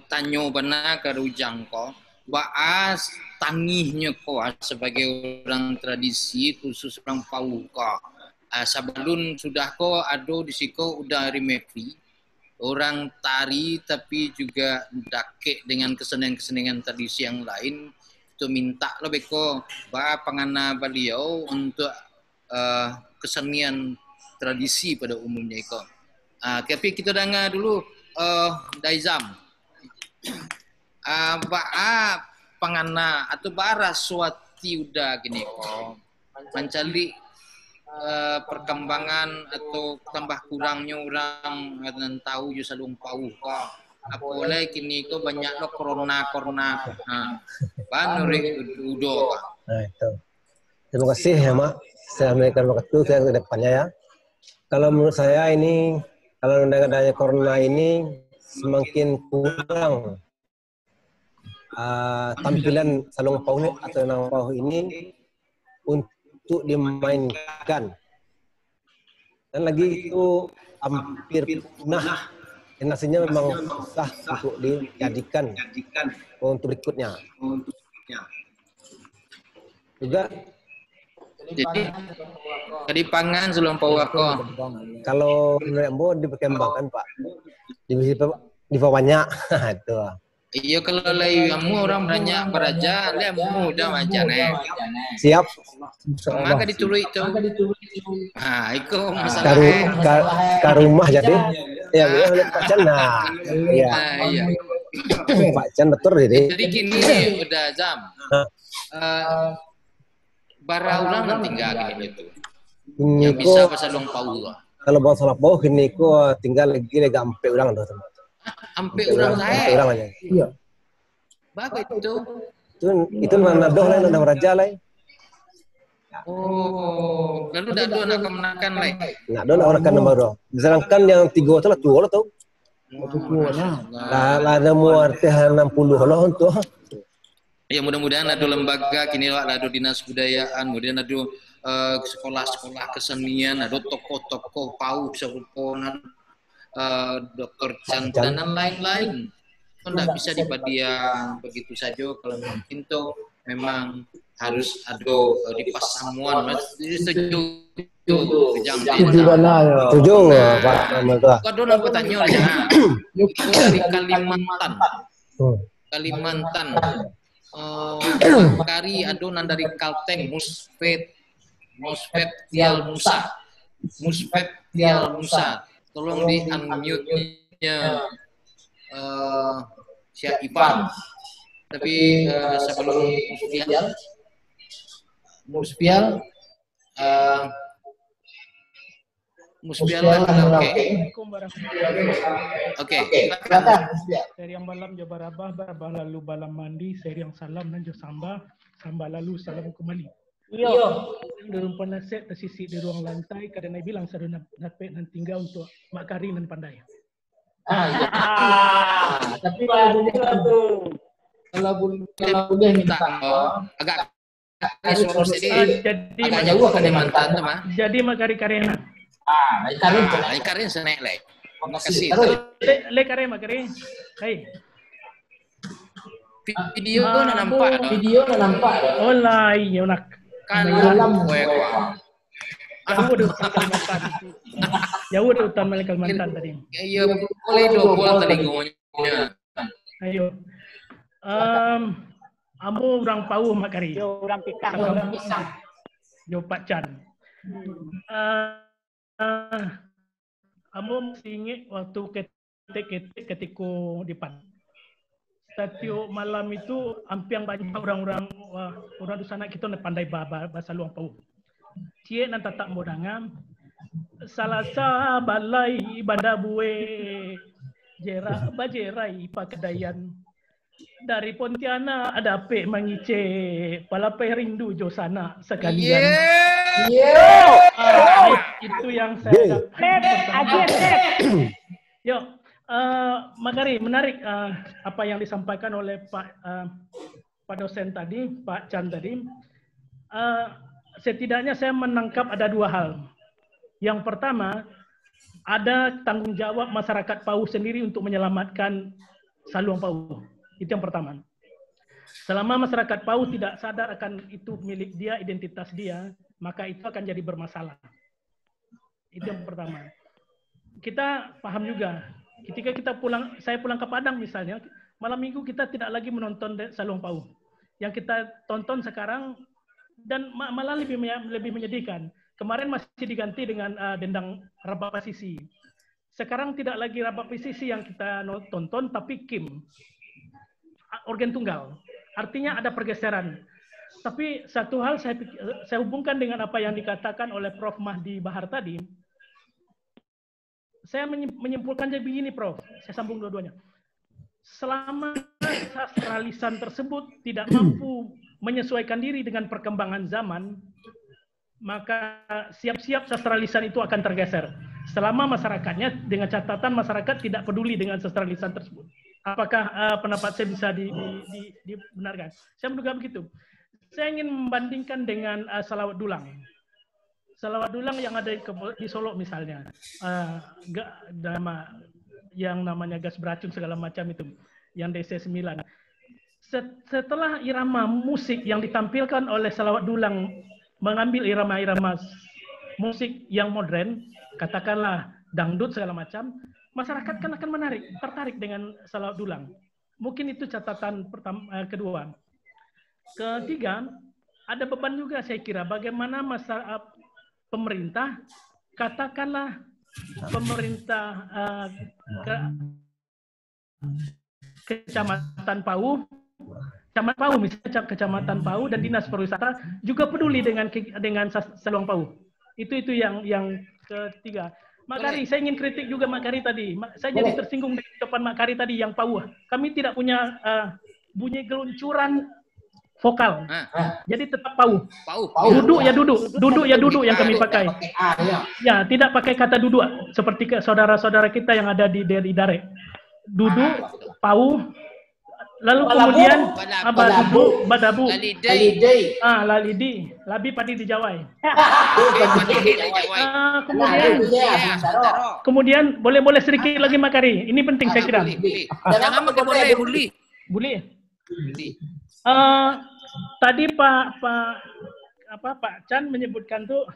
S1: tanya benar ke Ujang kok. Baas tangihnya kok sebagai orang tradisi, khusus orang Pau kok. Sabalun sudah ko ado di siko udah remefri orang tari tapi juga dake dengan kesenian-kesenian tradisi yang lain itu minta lebih ko pangana beliau untuk kesenian tradisi pada umumnya iko. Tapi kita dengar dulu Daizam. Pangana atau bara suati udah gini ko mencari perkembangan atau tambah kurangnya orang dan tahu ju salung pau kok apalagi kini kok banyak lo corona banure udo.
S6: Nah itu terima kasih ya Mak, saya memberikan waktu saya ke depannya ya. Kalau menurut saya ini kalau adanya corona ini semakin kurang tampilan salung pau atau nang pau ini untuk dimainkan, dan lagi itu hampir punah, nasinya memang susah untuk dijadikan untuk berikutnya. Juga
S1: jadi pangan sebelum pawako.
S6: Kalau menurut diperkembangkan Pak, di bawahnya itu.
S1: Iya kalau lagi kamu orang banyak beraja, dia mudah macam ni.
S6: Siap.
S1: Maka diturut itu. Itu masalahnya.
S6: Ke rumah jadi. Ya, Pak Chan nah. Iya. Pak Chan betul jadi.
S1: Jadi gini udah Zam. Bara orang tinggal gini itu. Yang bisa pasal long pau.
S6: Kalau bahasa Pau gini ko tinggal lagi ampe orang tu.
S1: Ampe orang saya.
S6: Orang aja. Iya.
S1: Bagus itu.
S6: Itu mana doh lain ada raja lain.
S1: Oh, lalu dah dua nak kemenakan lain.
S6: Nak doh orang kan nomor doh. Sedangkan yang 3 tu lah tua lah tu. Lah ada muarteh 60 lah untuk.
S1: Ya mudah-mudahan ada lembaga kini lah ada dinas kebudayaan, kemudian ada sekolah-sekolah kesenian, ada toko-toko pau seruponan. Dr. Chan dan lain-lain itu tidak bisa dipadiang begitu saja. Kalau mungkin tuh memang harus ada di pasamuan. Setuju
S6: Pak.
S1: Kalau aku tanya aja, itu dari Kalimantan, Kari ada dari Kalteng, Musfet, Musfet Tial Musa. Musfet Tial Musa. Tolong di unmute-nya Syekh Ivan. Tapi sebelum Musfial oke.
S8: Seriang balam jo barabah, barabah lalu balam mandi, seriang salam dan jo samba, samba lalu salam kembali.
S4: Iyo.
S8: Di rumpun nasi tersisi di ruang lantai, karena bilang seru nape dan tinggal untuk Mak Kari dan Pandai.
S4: Tapi kalau boleh minta
S1: agak agak jauh ke Kalimantan teman.
S8: Jadi Mak Kari karena.
S1: Karin senek lek. Makasih.
S8: Le kare Mak Kari. Hai.
S1: Video na nampak.
S8: Oh lah, iya nak.
S1: Kan dalam gue.
S8: Jauh dari Kalimantan. Jauh dari hutan Kalimantan tadi.
S1: Iya, boleh double tadi ngomongnya.
S8: Ayo. Ambo orang Pauh Mak Kari.
S4: Yo orang Pikang.
S8: Yo Pak Chan. Ambo ingat waktu ketika di Pan. Setiap malam itu hampir banyak orang di sana kita pandai bahasa luang Pauh. Cie nan tatak modangam. Salasa balai banda bue. Jera bajerai pakedayan. Dari Pontianak ada pe mangice, palapai rindu jo sana sekalian. Itu yang saya dapat. Yo, Mak Kari, menarik apa yang disampaikan oleh Pak dosen tadi, Pak Chan tadi. Setidaknya saya menangkap ada dua hal. Yang pertama, ada tanggung jawab masyarakat Pauh sendiri untuk menyelamatkan Saluang Pauh. Itu yang pertama. Selama masyarakat Pauh tidak sadar akan itu milik dia, identitas dia, maka itu akan jadi bermasalah. Itu yang pertama. Kita paham juga, ketika saya pulang ke Padang misalnya, malam minggu kita tidak lagi menonton Saluang Pauh. Yang kita tonton sekarang, dan malah lebih menyedihkan. Kemarin masih diganti dengan dendang Rabak Pasisi. Sekarang tidak lagi Rabak Pasisi yang kita tonton, tapi Kim. Organ tunggal. Artinya ada pergeseran. Tapi satu hal saya hubungkan dengan apa yang dikatakan oleh Prof. Mahdi Bahar tadi. Saya menyimpulkan jadi begini, Prof. Saya sambung dua-duanya. Selama sastralisan tersebut tidak mampu menyesuaikan diri dengan perkembangan zaman, maka siap-siap sastralisan itu akan tergeser. Selama masyarakatnya, dengan catatan masyarakat tidak peduli dengan sastralisan tersebut. Apakah pendapat saya bisa dibenarkan? Saya menduga begitu. Saya ingin membandingkan dengan Salawat Dulang. Salawat Dulang yang ada di Solo misalnya. Yang namanya gas beracun segala macam itu. Yang DC9. Setelah irama musik yang ditampilkan oleh Salawat Dulang mengambil irama-irama musik yang modern, katakanlah dangdut segala macam, masyarakat kan akan tertarik dengan Salawat Dulang. Mungkin itu catatan kedua. Ketiga, ada beban juga saya kira bagaimana pemerintah, katakanlah pemerintah Kecamatan Pauh, misalnya Kecamatan Pauh dan Dinas Pariwisata juga peduli dengan Saluang Pauh. Itu yang ketiga. Mak Kari, saya ingin kritik juga Mak Kari tadi. Saya jadi tersinggung dengan ucapan Mak Kari tadi yang Pauh. Kami tidak punya bunyi geluncuran vokal. Jadi tetap Pauh. Duduk ya duduk yang kami pakai. Ya, tidak pakai kata duduk seperti saudara-saudara kita yang ada di Dare. Duduk, Pauh. Lalu kemudian badabu, lalidi, labi padi di Jawai. Kemudian boleh sedikit lagi Mak Kari. Ini penting saya kira.
S1: Jangan pakai bully.
S8: Tadi Pak Chan menyebutkan tuh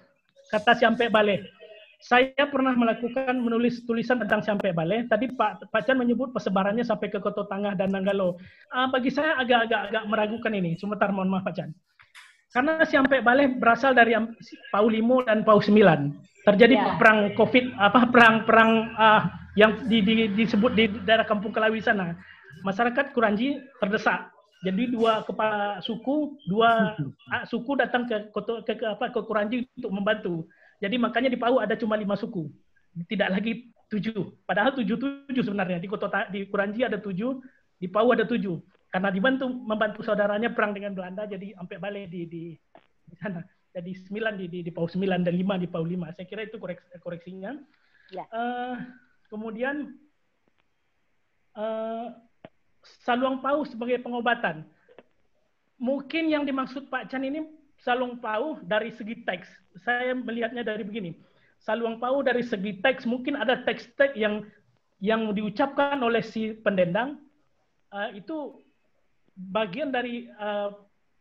S8: kata Sampai Bale. Saya pernah menulis tulisan tentang Sampai Bale. Tadi Pak Chan menyebut persebarannya sampai ke Koto Tangah dan Nanggalo. Bagi saya agak meragukan ini. Sebentar, mohon maaf Pak Chan. Karena si Ampek Baleh berasal dari Pau 5 dan Pau 9. Terjadi perang COVID, perang yang disebut di daerah Kampung Kelawi sana. Masyarakat Kuranji terdesak. Jadi dua kepala suku, dua suku datang ke Kuranji untuk membantu. Jadi makanya di Pau ada cuma 5 suku, tidak lagi 7. Padahal 7 sebenarnya di Kuranji ada 7, di Pau ada 7. Karena membantu saudaranya perang dengan Belanda, jadi Ampek Baleh di sana. Jadi 9 di Pau 9 dan 5 di Pau 5. Saya kira itu koreksinya.
S4: Ya.
S8: Kemudian saluang Pau sebagai pengobatan. Mungkin yang dimaksud Pak Chan ini saluang Pau dari segi teks. Saya melihatnya dari begini. Saluang Pau dari segi teks mungkin ada teks-teks yang diucapkan oleh si pendendang itu bagian dari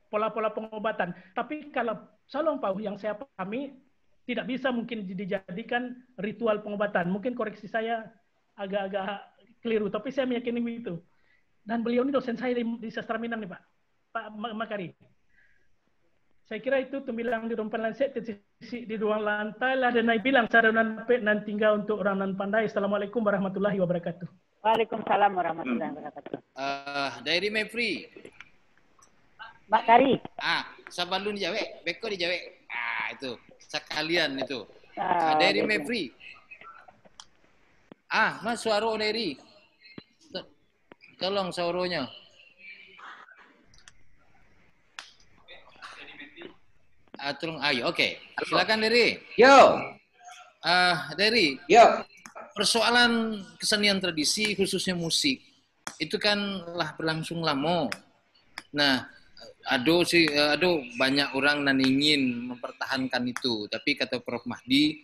S8: pola-pola pengobatan. Tapi kalau saluang Pau yang saya pahami tidak bisa mungkin dijadikan ritual pengobatan. Mungkin koreksi saya agak-agak keliru, tapi saya meyakini itu. Dan beliau ini dosen saya di Sastra Minang nih Pak Makari. Saya kira itu tembilang di rumpan lansek di ruang lantai lah dan naik bilang saranan nan tinggal untuk orang nan pandai. Assalamualaikum warahmatullahi wabarakatuh.
S4: Waalaikumsalam warahmatullahi wabarakatuh.
S1: Dari Mevri.
S4: Mbak Kari.
S1: Sabalun di Jawa, Beko di Jawa. Itu sekalian itu. Dari Mevri. Mas suara dari. Tolong suaranya. Tolong, ayo, oke. Silakan Dari.
S9: Yo.
S1: Dari.
S9: Yo.
S1: Persoalan kesenian tradisi khususnya musik itu kan lah berlangsung lama. Nah, ada banyak orang yang ingin mempertahankan itu, tapi kata Prof Mahdi,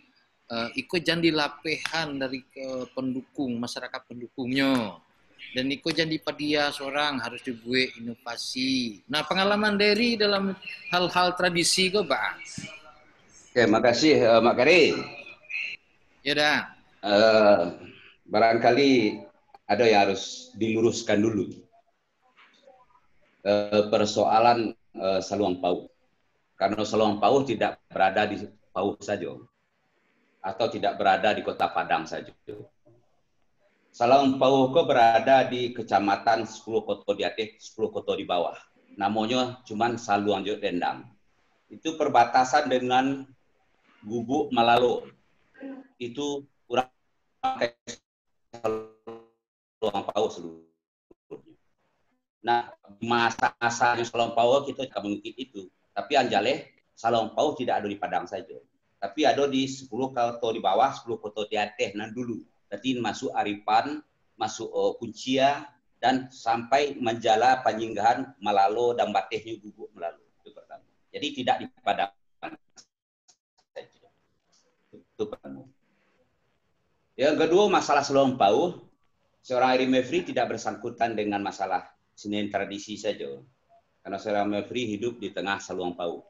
S1: ikut jangan dilapehan dari pendukung masyarakat pendukungnya. Dan Niko jadi padia seorang harus dibuat inovasi. Nah, pengalaman Dari dalam hal-hal tradisi kok, Pak?
S9: Oke, makasih, Mak Kari.
S1: Ya dah.
S9: Barangkali ada yang harus diluruskan dulu. Persoalan Saluang Pau. Karena Saluang Pau tidak berada di Pau saja. Atau tidak berada di Kota Padang saja. Saluang Pau berada di kecamatan 10 kota di atas, 10 kota di bawah. Namanya cuma Saluang Dendang. Itu perbatasan dengan Gubuk Malalo. Itu kurang kayak Saluang Pau seluruhnya. Nah, masa-masa Saluang Pau kita tidak mengikuti itu. Tapi Anjaleh, Saluang Pau tidak ada di Padang saja. Tapi ada di 10 kota di bawah, 10 kota di atas. Nah dulu. Berarti masuk Aripan, masuk Kuncia, dan sampai menjala Panjinggahan, Malalo, dan Batehnya Gubuk Malalo. Itu pertama. Jadi tidak di Padang. Itu pertama. Yang kedua, masalah Saluang Pau. Seorang Eri Mevri tidak bersangkutan dengan masalah seni tradisi saja. Karena seorang Mevri hidup di tengah Saluang Pau.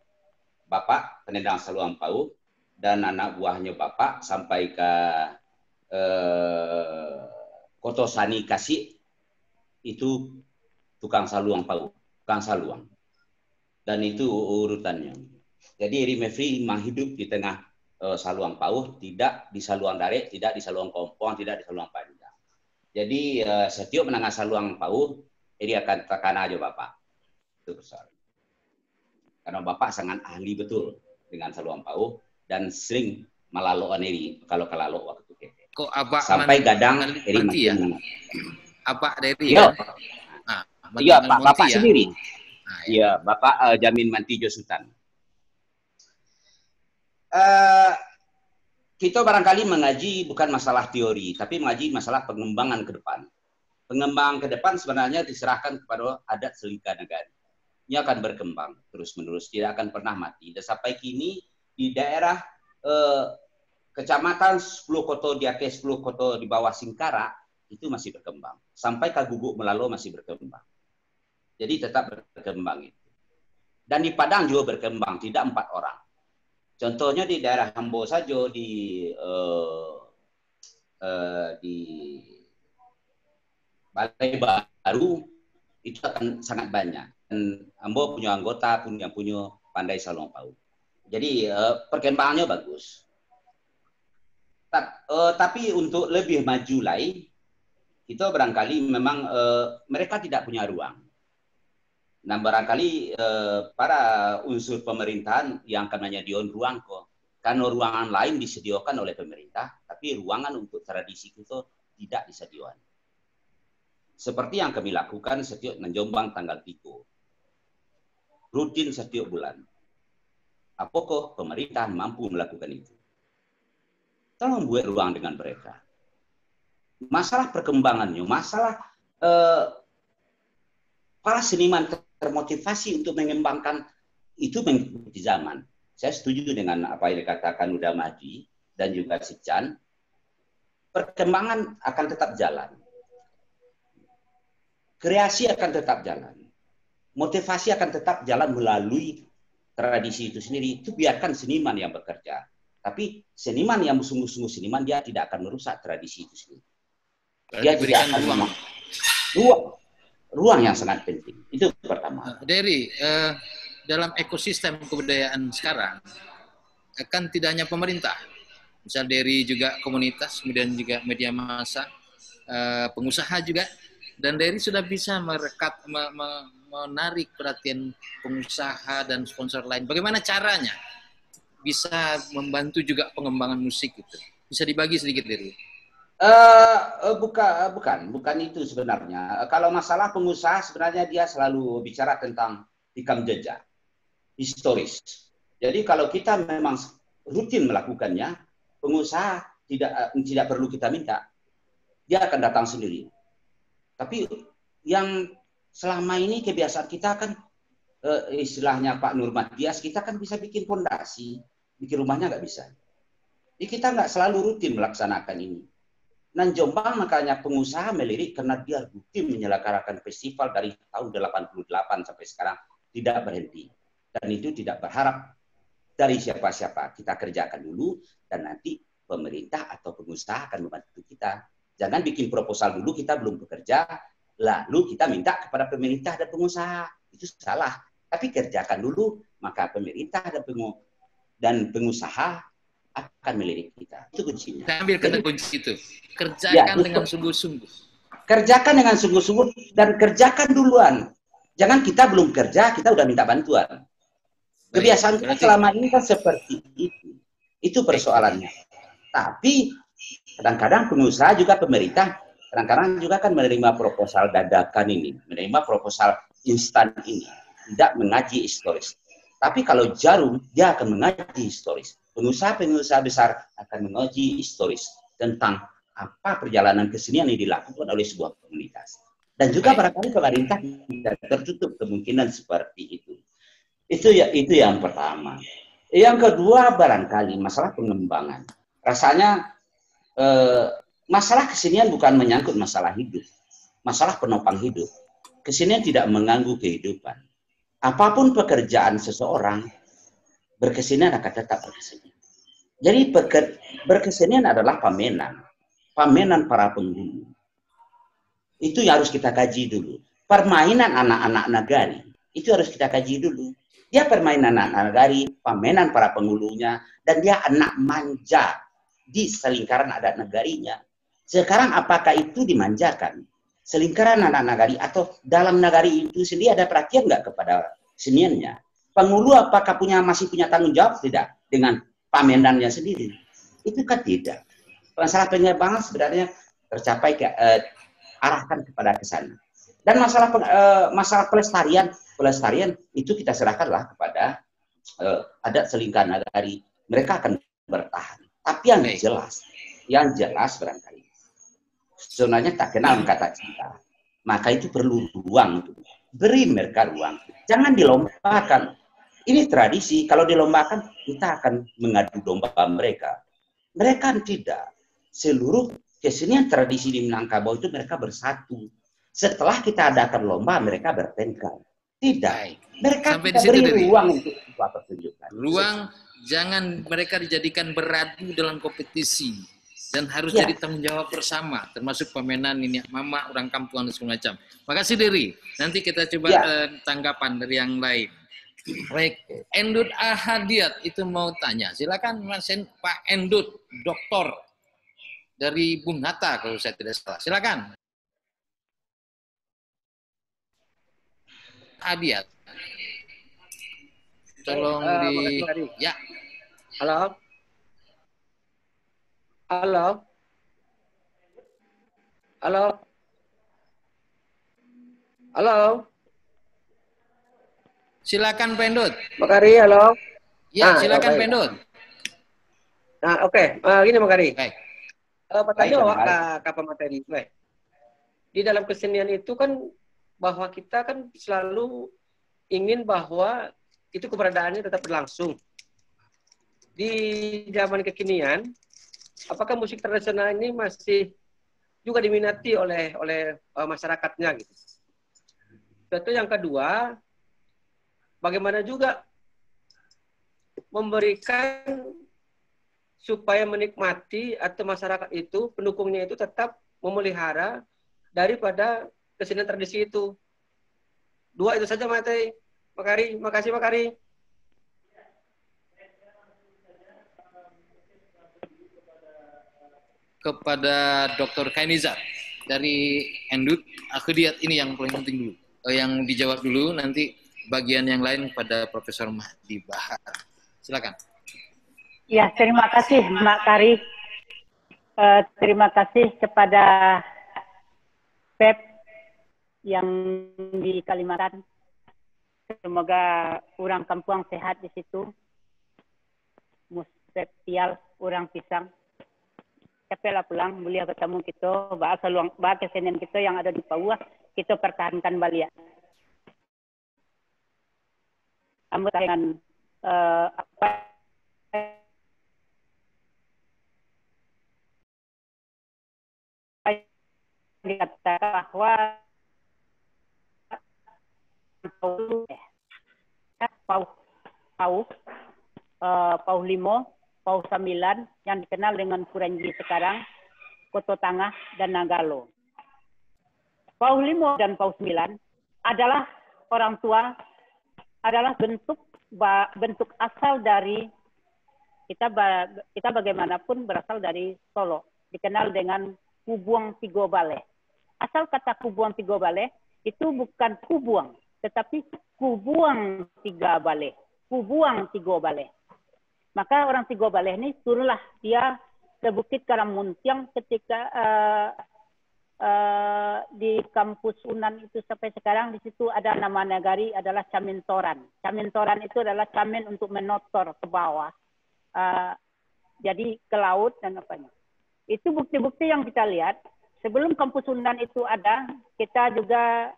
S9: Bapak penendang Saluang Pau, dan anak buahnya Bapak sampai ke Koto Sani Kasih itu tukang saluang Pau, tukang saluang. Dan itu urutannya. Jadi Eri Mevri memang hidup di tengah saluang Pau, tidak di saluang Darek, tidak di saluang Kompong, tidak di saluang Panjang. Jadi setiap menengah saluang Pau, Eri akan tekan aja Bapak. Itu besar. Karena Bapak sangat ahli betul dengan saluang Pau dan sering melaloan Eri kalau kelalo waktu itu.
S1: Kok abak
S9: sampai gadang Eri
S1: ya? Abak dari
S9: ya? Iya,
S1: Pak
S9: Bapak
S1: ya?
S9: sendiri. Iya, Bapak Jamin Mantijo Sultan. Kita barangkali mengaji bukan masalah teori, tapi mengaji masalah pengembangan ke depan. Pengembangan ke depan sebenarnya diserahkan kepada adat Selika Negari. Ini akan berkembang terus-menerus, tidak akan pernah mati. Dan sampai kini di daerah kecamatan 10 kota di atas, 10 kota di bawah Singkara, itu masih berkembang. Sampai ke Gubuk Melalo masih berkembang. Jadi tetap berkembang itu. Dan di Padang juga berkembang, tidak 4 orang. Contohnya di daerah Hambo saja, di Balai Baru, itu akan sangat banyak. Dan Hambo punya anggota, yang punya pandai saluang paut. Jadi perkembangannya bagus. Tapi untuk lebih maju lagi, kita barangkali memang mereka tidak punya ruang. Dan barangkali para unsur pemerintahan yang akan menyediakan ruang kok. Karena ruangan lain disediakan oleh pemerintah, tapi ruangan untuk tradisi itu tidak disediakan. Seperti yang kami lakukan setiap Jombang tanggal 3. Rutin setiap bulan. Apakah pemerintah mampu melakukan itu? Tolong buat ruang dengan mereka. Masalah perkembangannya, masalah para seniman termotivasi untuk mengembangkan itu mengikuti zaman. Saya setuju dengan apa yang dikatakan Uda Mahdi dan juga si Chan. Perkembangan akan tetap jalan. Kreasi akan tetap jalan. Motivasi akan tetap jalan melalui tradisi itu sendiri. Itu biarkan seniman yang bekerja. Tapi seniman yang sungguh-sungguh seniman, dia tidak akan merusak tradisi itu sendiri. Dia tidak akan ruang yang sangat penting. Itu pertama.
S1: Dery, dalam ekosistem kebudayaan sekarang, kan tidak hanya pemerintah. Misal dari juga komunitas, kemudian juga media massa, pengusaha juga. Dan Dery sudah bisa menarik perhatian pengusaha dan sponsor lain. Bagaimana caranya bisa membantu juga pengembangan musik itu? Bisa dibagi sedikit, Dery?
S9: Bukan itu sebenarnya. Kalau masalah pengusaha sebenarnya dia selalu bicara tentang rekam jejak historis. Jadi kalau kita memang rutin melakukannya, pengusaha tidak perlu kita minta, dia akan datang sendiri. Tapi yang selama ini kebiasaan kita kan istilahnya Pak Nurmatias, kita kan bisa bikin fondasi, bikin rumahnya nggak bisa. Jadi kita nggak selalu rutin melaksanakan ini. Dan Jombang makanya pengusaha melirik karena dia rutin menyelenggarakan festival dari tahun 88 sampai sekarang tidak berhenti. Dan itu tidak berharap dari siapa-siapa. Kita kerjakan dulu dan nanti pemerintah atau pengusaha akan membantu kita. Jangan bikin proposal dulu, kita belum bekerja, lalu kita minta kepada pemerintah dan pengusaha. Itu salah. Tapi kerjakan dulu, maka pemerintah dan pengusaha akan melirik kita. Itu kuncinya.
S1: Kita ambil kata kunci itu. Kerjakan dengan sungguh-sungguh.
S9: Kerjakan dengan sungguh-sungguh dan kerjakan duluan. Jangan kita belum kerja, kita udah minta bantuan. Kebiasaan kita selama ini kan seperti itu. Itu persoalannya. Tapi kadang-kadang pengusaha juga pemerintah, kadang-kadang juga kan menerima proposal dadakan ini, menerima proposal instan ini, tidak mengaji historis. Tapi kalau Jarum, dia akan mengaji historis. Pengusaha-pengusaha besar akan mengaji historis tentang apa perjalanan kesenian yang dilakukan oleh sebuah komunitas. Dan juga barangkali pemerintah tidak tertutup kemungkinan seperti itu. Itu yang pertama. Yang kedua barangkali masalah pengembangan. Rasanya masalah kesenian bukan menyangkut masalah hidup, masalah penopang hidup. Kesenian tidak mengganggu kehidupan. Apapun pekerjaan seseorang, berkesenian akan tetap berkesenian. Jadi berkesenian adalah pamenan para penghulu. Itu yang harus kita kaji dulu. Permainan anak-anak nagari, itu harus kita kaji dulu. Dia permainan anak nagari, pamenan para penghulunya, dan dia anak manja di selingkaran adat nagarinya. Sekarang apakah itu dimanjakan? Selingkaran anak nagari atau dalam nagari itu sendiri ada perhatian nggak kepada seniannya? Penghulu apakah masih punya tanggung jawab tidak dengan pamenannya sendiri? Itu kan tidak. Masalah pengembangan sebenarnya tercapai arahkan kepada ke sana. Dan masalah pelestarian itu kita serahkanlah kepada adat selingkaran nagari. Mereka akan bertahan. Tapi yang jelas barangkali sebenarnya tak kenal kata cinta. Maka itu perlu ruang. Beri mereka ruang. Jangan dilombakan. Ini tradisi. Kalau dilombakan, kita akan mengadu domba mereka. Mereka tidak. Seluruh kesenian tradisi di Minangkabau itu mereka bersatu. Setelah kita adakan lomba, mereka bertengkar. Tidak. Mereka kita beri ruang untuk pertunjukan.
S1: Ruang, jangan mereka dijadikan beradu dalam kompetisi. Dan harus jadi tanggung jawab bersama. Termasuk pamenan ini, mama, orang kampung, dan segala macam. Makasih, Dery. Nanti kita coba tanggapan dari yang lain. Baik, Endut Ahadiat itu mau tanya. Silakan Pak Endut, doktor dari Bung Hatta kalau saya tidak salah. Silakan. Ahadiat. Tolong ya.
S10: Halo. Halo. Halo. Halo.
S1: Silakan Pendut.
S10: Makari, halo.
S1: Ya, silakan Pendut.
S10: Nah, oke. Gini Makari.
S1: Baik.
S10: Pertanyaan awak ke pemateri. Di dalam kesenian itu kan bahwa kita kan selalu ingin bahwa itu keberadaannya tetap berlangsung. Di zaman kekinian, apakah musik tradisional ini masih juga diminati oleh masyarakatnya gitu? Contoh yang kedua, bagaimana juga memberikan supaya menikmati atau masyarakat itu, pendukungnya itu tetap memelihara daripada kesenian tradisi itu. Dua itu saja Makari. Makasih Makari.
S1: Kepada Dr. Kainizar dari Endut Ahadiat ini yang paling penting dulu. Yang dijawab dulu, nanti bagian yang lain pada Profesor Mahdi Bahar. Silakan.
S4: Ya, terima kasih Mak Kari. Terima kasih kepada Pep yang di Kalimantan. Semoga orang kampung sehat di situ. Muspetial orang pisang. Capeklah pulang, beliau ketemu kita, bahasa kesenian kita yang ada di Papua, kita pertahankan balik. Kamu dengan apa dikatakan bahwa Pauh Limo, Pauh 9 yang dikenal dengan Kuranji sekarang, Koto Tangah dan Nagalo. Pauh Limo dan Pauh 9 adalah orang tua, adalah bentuk asal dari kita bagaimanapun berasal dari Solo, dikenal dengan Kubuang Tigo Bale. Asal kata Kubuang Tigo Bale itu bukan kubuang, tetapi Kubuang Tiga Bale, Kubuang Tigo Bale. Maka orang Tigo Bale ini turunlah dia ke Bukit Karamuntiang ketika di kampus Unan itu sampai sekarang di situ ada nama nagari adalah Camintoran. Camintoran itu adalah camin untuk menotor ke bawah, jadi ke laut dan apanya. Itu bukti-bukti yang kita lihat. Sebelum kampus Unan itu ada, kita juga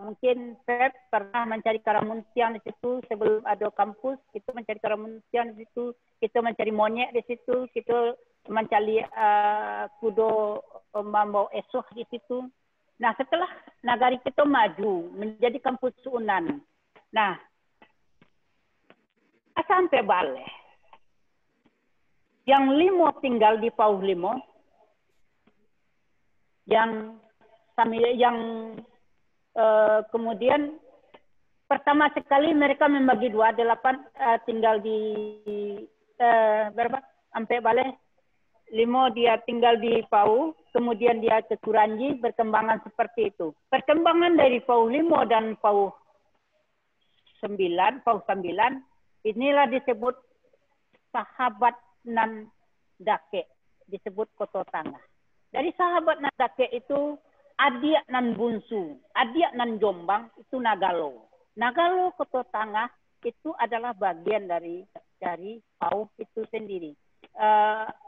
S4: mungkin Pep pernah mencari Karamuntiang di situ. Sebelum ada kampus, kita mencari Karamuntiang di situ. Kita mencari monyet di situ. Kita mencari kudo Mambo Esoh di situ. Nah, setelah nagari kita maju menjadi kampus Unan. Nah, sampai Bale. Yang Limo tinggal di Pauh Limo, yang kemudian pertama sekali mereka membagi dua, 8 tinggal di berapa? Sampai Bale. Limo dia tinggal di Pauh, kemudian dia ke Kuranji, berkembangan seperti itu. Perkembangan dari Pauh Limo dan Pauh 9, inilah disebut sahabat nan dake, disebut Koto Tangah. Dari sahabat nan dake itu adik nan bunsu, adik nan Jombang itu Nagalo. Nagalo Koto Tangah itu adalah bagian dari Pauh itu sendiri.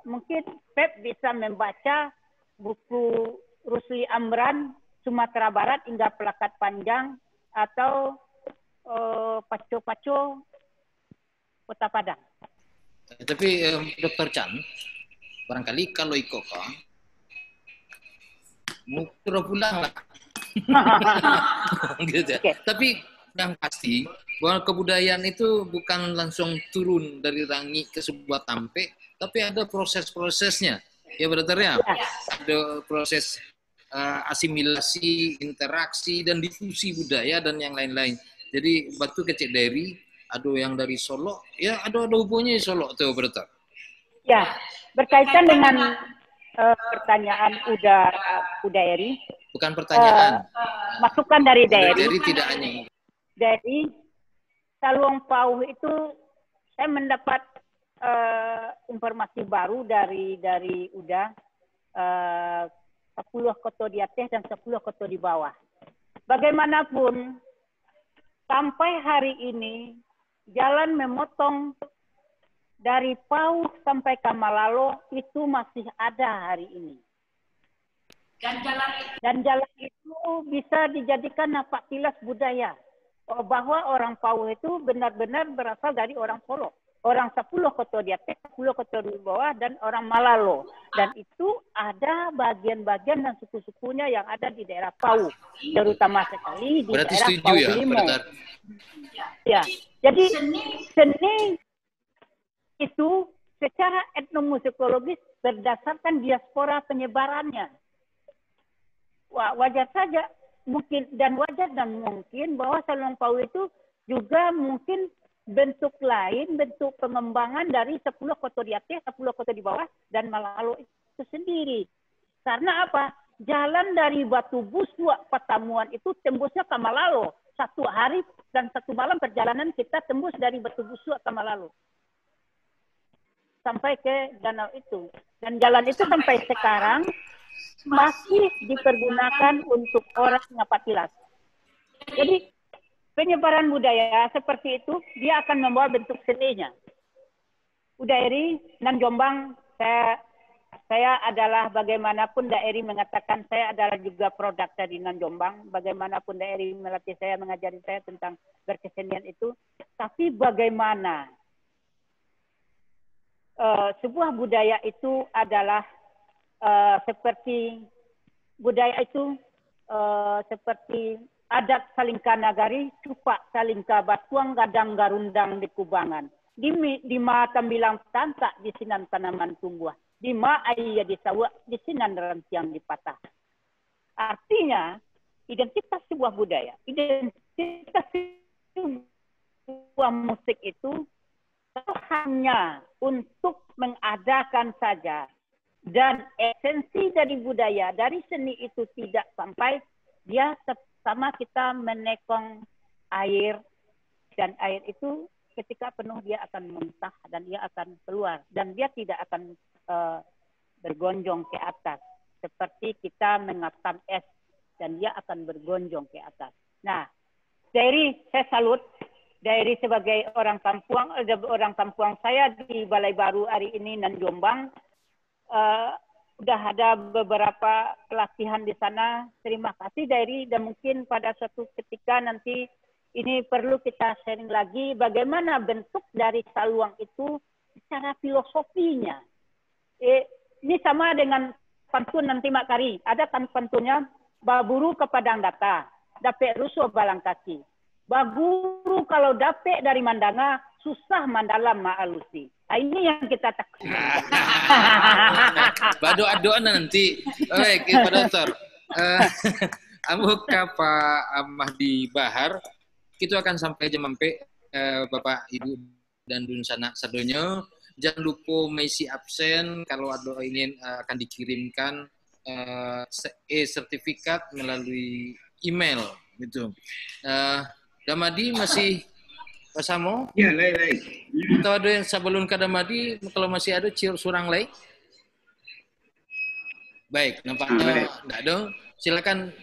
S4: Mungkin Pep bisa membaca buku Rusli Amran Sumatera Barat hingga Pelakat Panjang atau Paco-Paco Kota Padang.
S1: Tapi Dr. Chan, barangkali kalau Ikoka mau pulang lah. Gitu ya. Okay. Tapi yang pasti bahwa kebudayaan itu bukan langsung turun dari rangi ke sebuah tampe, tapi ada proses-prosesnya. Ya berarti ada proses asimilasi, interaksi, dan difusi budaya dan yang lain-lain. Jadi batu kecil dari, ada yang dari Solo, ya ada hubungannya di Solo tuh operator.
S4: Ya, berkaitan dengan pertanyaan Udairi.
S1: Bukan pertanyaan.
S4: Masukan dari Dairi.
S1: Dari tidak hanya.
S4: Dari Saluang Pauh itu saya mendapat informasi baru dari Uda 10 koto di atas dan 10 koto di bawah. Bagaimanapun sampai hari ini jalan memotong dari Pauh sampai Kamalalo itu masih ada hari ini. Dan jalan itu bisa dijadikan napak tilas budaya bahwa orang Pauh itu benar-benar berasal dari orang Solo. Orang 10 koto di atas, 10 koto di bawah, dan orang Malalo. Dan itu ada bagian-bagian dan suku-sukunya yang ada di daerah Pauh. Terutama sekali di
S1: berarti
S4: daerah
S1: setuju
S4: Pauh
S1: ya,
S4: Limo. Ya, jadi seni itu secara etnomusikologis berdasarkan diaspora penyebarannya. Wajar saja mungkin dan wajar dan mungkin bahwa Saluang Pauh itu juga mungkin bentuk lain, bentuk pengembangan dari 10 koto di atas, 10 koto di bawah, dan Malalo itu sendiri. Karena apa? Jalan dari Batu Busua Patamuan itu tembusnya ke Malalo. 1 hari dan 1 malam perjalanan kita tembus dari Batu Busua ke Malalo. Sampai ke danau itu. Dan jalan itu sampai sekarang masih dipergunakan untuk orang Napatilas. Jadi penyebaran budaya seperti itu dia akan membawa bentuk seninya. Udairi nan Jombang, saya adalah bagaimanapun Daeri mengatakan saya adalah juga produk dari nan Jombang. Bagaimanapun Daeri melatih saya, mengajari saya tentang berkesenian itu. Tapi bagaimana sebuah budaya itu adalah seperti budaya itu seperti adat salingka nagari, cupak salingka batuang gadang garundang di kubangan. Di ma tambilang tantak di sinan tanaman tumbuh. Di ma ayah di sawah di sinan rantiang dipatah. Artinya identitas sebuah budaya, identitas sebuah musik itu hanya untuk mengadakan saja. Dan esensi dari budaya, dari seni itu tidak sampai dia sama kita menekong air. Dan air itu ketika penuh dia akan muntah dan dia akan keluar. Dan dia tidak akan bergonjong ke atas. Seperti kita mengatam es dan dia akan bergonjong ke atas. Nah, dari saya salut. Dari sebagai orang Kampuang saya di Balai Baru hari ini nan Jombang sudah ada beberapa pelatihan di sana. Terima kasih Dairi, dan mungkin pada suatu ketika nanti ini perlu kita sharing lagi bagaimana bentuk dari saluang itu secara filosofinya. Ini sama dengan pantun nanti Mak Kari. Ada kan pantunnya baburu ke padang data, dapet rusuh balang kaki. Baguru kalau dapet dari mandanga, susah mandalam ma'alusi. Nah, ini yang kita takut.
S1: Bado-adoan nanti. Baik, Pak Dokter. Amuk Pak Mahdi Bahar, kita akan sampai jam sampai Bapak, Ibu, dan Dun Sanak Sadonyo. Jangan lupa mengisi absen kalau ada ingin akan dikirimkan sertifikat melalui email gitu. Damadi masih bersama?
S2: Ya, lain.
S1: Atau ada yang sebelum ke Damadi, kalau masih ada ciur surang lain? Baik, nampaknya tidak ada. Silakan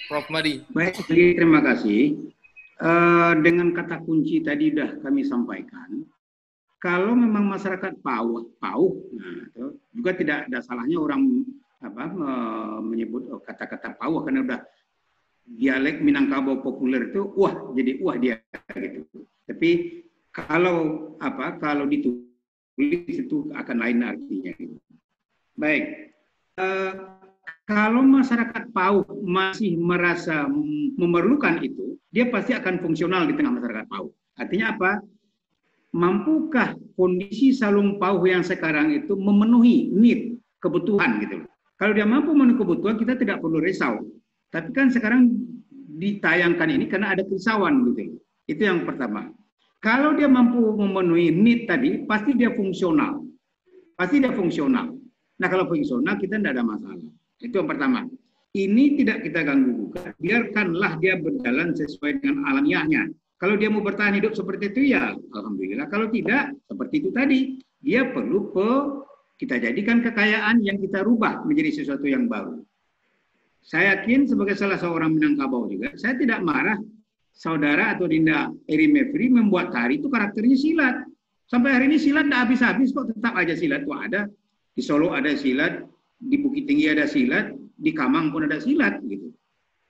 S1: Prof. Madi.
S2: Baik, terima kasih. Dengan kata kunci tadi sudah kami sampaikan. Kalau memang masyarakat Pauh, nah, itu juga tidak ada salahnya orang menyebut kata-kata Pauh karena udah dialek Minangkabau populer itu jadi dia gitu. Tapi kalau ditulis itu akan lain artinya gitu. Baik. Kalau masyarakat Pauh masih merasa memerlukan itu, dia pasti akan fungsional di tengah masyarakat Pauh. Artinya apa? Mampukah kondisi Saluang Pauh yang sekarang itu memenuhi need, kebutuhan gitu. Kalau dia mampu memenuhi kebutuhan, kita tidak perlu risau. Tapi kan sekarang ditayangkan ini karena ada kerisauan gitu. Itu yang pertama. Kalau dia mampu memenuhi need tadi, pasti dia fungsional. Pasti dia fungsional. Nah kalau fungsional kita tidak ada masalah. Itu yang pertama. Ini tidak kita ganggu juga. Biarkanlah dia berjalan sesuai dengan alamiahnya. Kalau dia mau bertahan hidup seperti itu ya alhamdulillah. Kalau tidak seperti itu tadi, dia perlu kita jadikan kekayaan yang kita rubah menjadi sesuatu yang baru. Saya yakin sebagai salah seorang Minangkabau juga, saya tidak marah saudara atau Dinda Eri Mevri membuat tari itu karakternya silat. Sampai hari ini silat tidak habis-habis kok, tetap aja silat itu ada. Di Solo ada silat, di Bukit Tinggi ada silat, di Kamang pun ada silat gitu.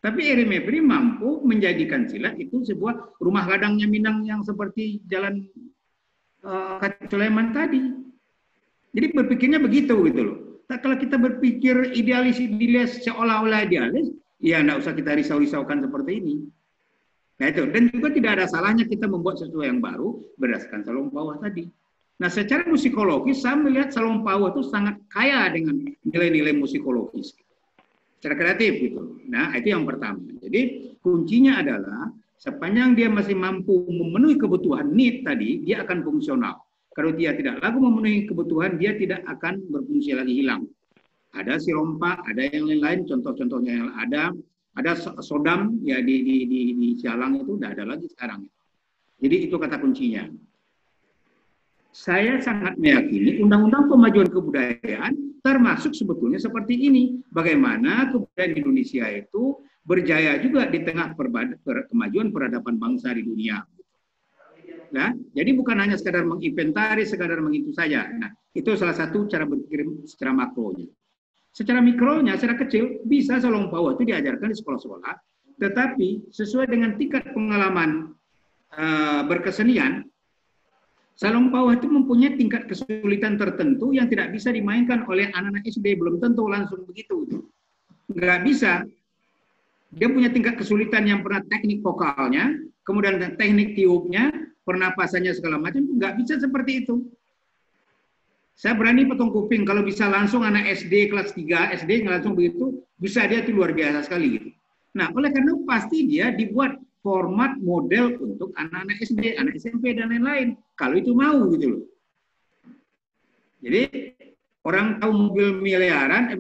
S2: Tapi Eri Mevri mampu menjadikan silat itu sebuah rumah ladangnya Minang yang seperti jalan Sulaiman tadi. Jadi berpikirnya begitu gitu loh. Nah, kalau kita berpikir idealis seolah-olah idealis, ya enggak usah kita risau-risaukan seperti ini. Nah itu, dan juga tidak ada salahnya kita membuat sesuatu yang baru berdasarkan Salong Pauah tadi. Nah secara musikologis saya melihat Salong Pauah itu sangat kaya dengan nilai-nilai musikologis. Secara kreatif gitu. Nah itu yang pertama. Jadi kuncinya adalah sepanjang dia masih mampu memenuhi kebutuhan need tadi, dia akan fungsional. Kalau dia tidak lagi memenuhi kebutuhan, dia tidak akan berfungsi lagi, hilang. Ada sirompa, ada yang lain-lain, contoh-contohnya yang ada sodam ya di Sialang itu udah ada lagi sekarang. Jadi itu kata kuncinya. Saya sangat meyakini undang-undang pemajuan kebudayaan termasuk sebetulnya seperti ini. Bagaimana kebudayaan Indonesia itu berjaya juga di tengah kemajuan peradaban bangsa di dunia. Nah, jadi bukan hanya sekadar menginventaris, sekadar mengitu saja. Nah, itu salah satu cara berpikir secara makronya. Secara mikronya, secara kecil, bisa Salong Pauah itu diajarkan di sekolah-sekolah, tetapi sesuai dengan tingkat pengalaman berkesenian, Salong Pauah itu mempunyai tingkat kesulitan tertentu yang tidak bisa dimainkan oleh anak-anak SD, belum tentu langsung begitu. Nggak bisa. Dia punya tingkat kesulitan yang pernah teknik vokalnya, kemudian teknik tiupnya, pernapasannya segala macam, nggak bisa seperti itu. Saya berani potong kuping kalau bisa langsung anak SD kelas 3 SD langsung begitu, bisa dia itu luar biasa sekali gitu. Nah, oleh karena pasti dia dibuat format model untuk anak-anak SD, anak SMP dan lain-lain. Kalau itu mau gitu loh. Jadi orang tahu mobil miliaran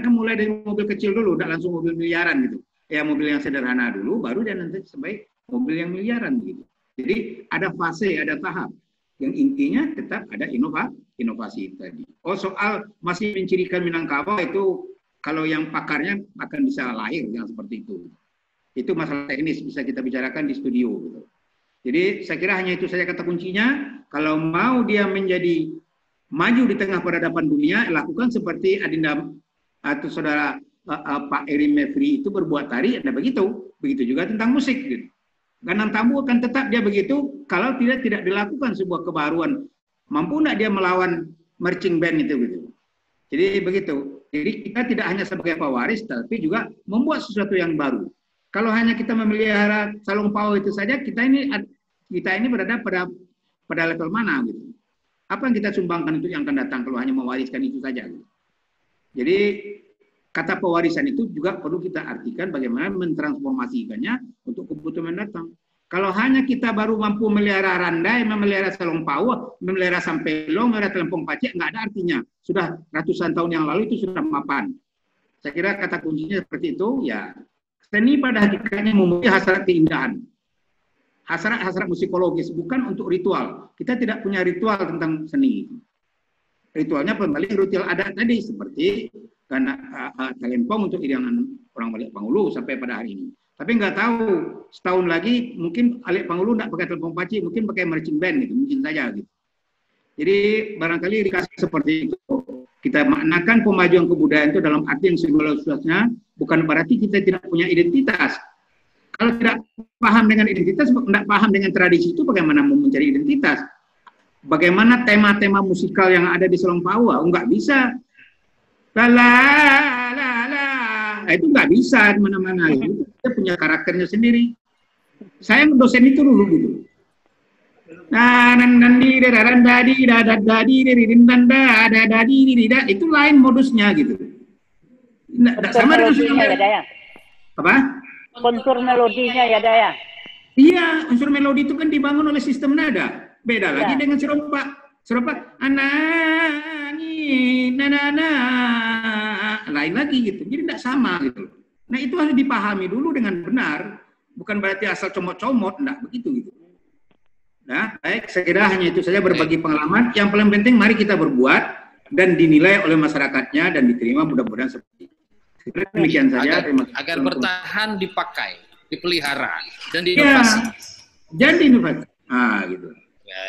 S2: kan mulai dari mobil kecil dulu, tidak langsung mobil miliaran gitu. Ya mobil yang sederhana dulu, baru dia nanti sebaik mobil yang miliaran gitu. Jadi ada fase, ada tahap. Yang intinya tetap ada inovasi tadi. Oh soal masih mencirikan Minangkabau itu kalau yang pakarnya akan bisa lahir yang seperti itu. Itu masalah teknis bisa kita bicarakan di studio. Gitu. Jadi saya kira hanya itu saja kata kuncinya. Kalau mau dia menjadi maju di tengah peradaban dunia, lakukan seperti Adinda atau saudara Pak Eri Mevri itu berbuat tari, ada begitu. Begitu juga tentang musik. Gitu. Ganang Tambu akan tetap dia begitu kalau tidak dilakukan sebuah kebaruan. Mampu enggak dia melawan marching band itu gitu. Jadi begitu. Jadi kita tidak hanya sebagai pewaris tapi juga membuat sesuatu yang baru. Kalau hanya kita memelihara Salong Pauah itu saja, kita ini berada pada level mana gitu. Apa yang kita sumbangkan untuk yang akan datang kalau hanya mewariskan itu saja gitu. Jadi kata pewarisan itu juga perlu kita artikan bagaimana mentransformasikannya untuk kebutuhan mendatang. Kalau hanya kita baru mampu memelihara Randai, memelihara Salong Pauah, memelihara Sampelong, memelihara Telempong Pacik, nggak ada artinya. Sudah ratusan tahun yang lalu itu sudah mapan. Saya kira kata kuncinya seperti itu, ya seni pada hakikatnya memiliki hasrat keindahan. Hasrat musikologis, bukan untuk ritual. Kita tidak punya ritual tentang seni. Ritualnya kembali ritual adat tadi, seperti karena Telempong untuk iringan orang Balik Pangulu sampai pada hari ini. Tapi nggak tahu setahun lagi mungkin Balik Pangulu nggak pakai Telempong Pacik, mungkin pakai marching band gitu, mungkin saja gitu. Jadi barangkali dikasih seperti itu. Kita maknakan pemajuan kebudayaan itu dalam arti yang seluas-luasnya, bukan berarti kita tidak punya identitas. Kalau tidak paham dengan identitas, tidak paham dengan tradisi itu, bagaimana mau mencari identitas? Bagaimana tema-tema musikal yang ada di Salong Pauah? Nggak bisa. Itu nggak bisa di mana-mana. Itu dia punya karakternya sendiri. Saya dosen itu dulu gitu. Itu lain modusnya gitu. Sama dengan apa?
S4: kontur melodinya ya Daya.
S2: Iya, unsur melodi itu kan dibangun oleh sistem nada. Beda lagi
S4: Ya.
S2: dengan serompak. Serompak anani nanana lain lagi gitu. Jadi tidak sama gitu. Nah, itu harus dipahami dulu dengan benar. Bukan berarti asal comot-comot, enggak begitu gitu. Nah, baik, saya kira hanya itu saja berbagi pengalaman. Yang paling penting mari kita berbuat dan dinilai oleh masyarakatnya dan diterima mudah-mudahan seperti itu. Demikian saja.
S1: Agar bertahan, dipakai, dipelihara, dan diinovasi.
S2: Ya, jadi inovasi. Ah, gitu.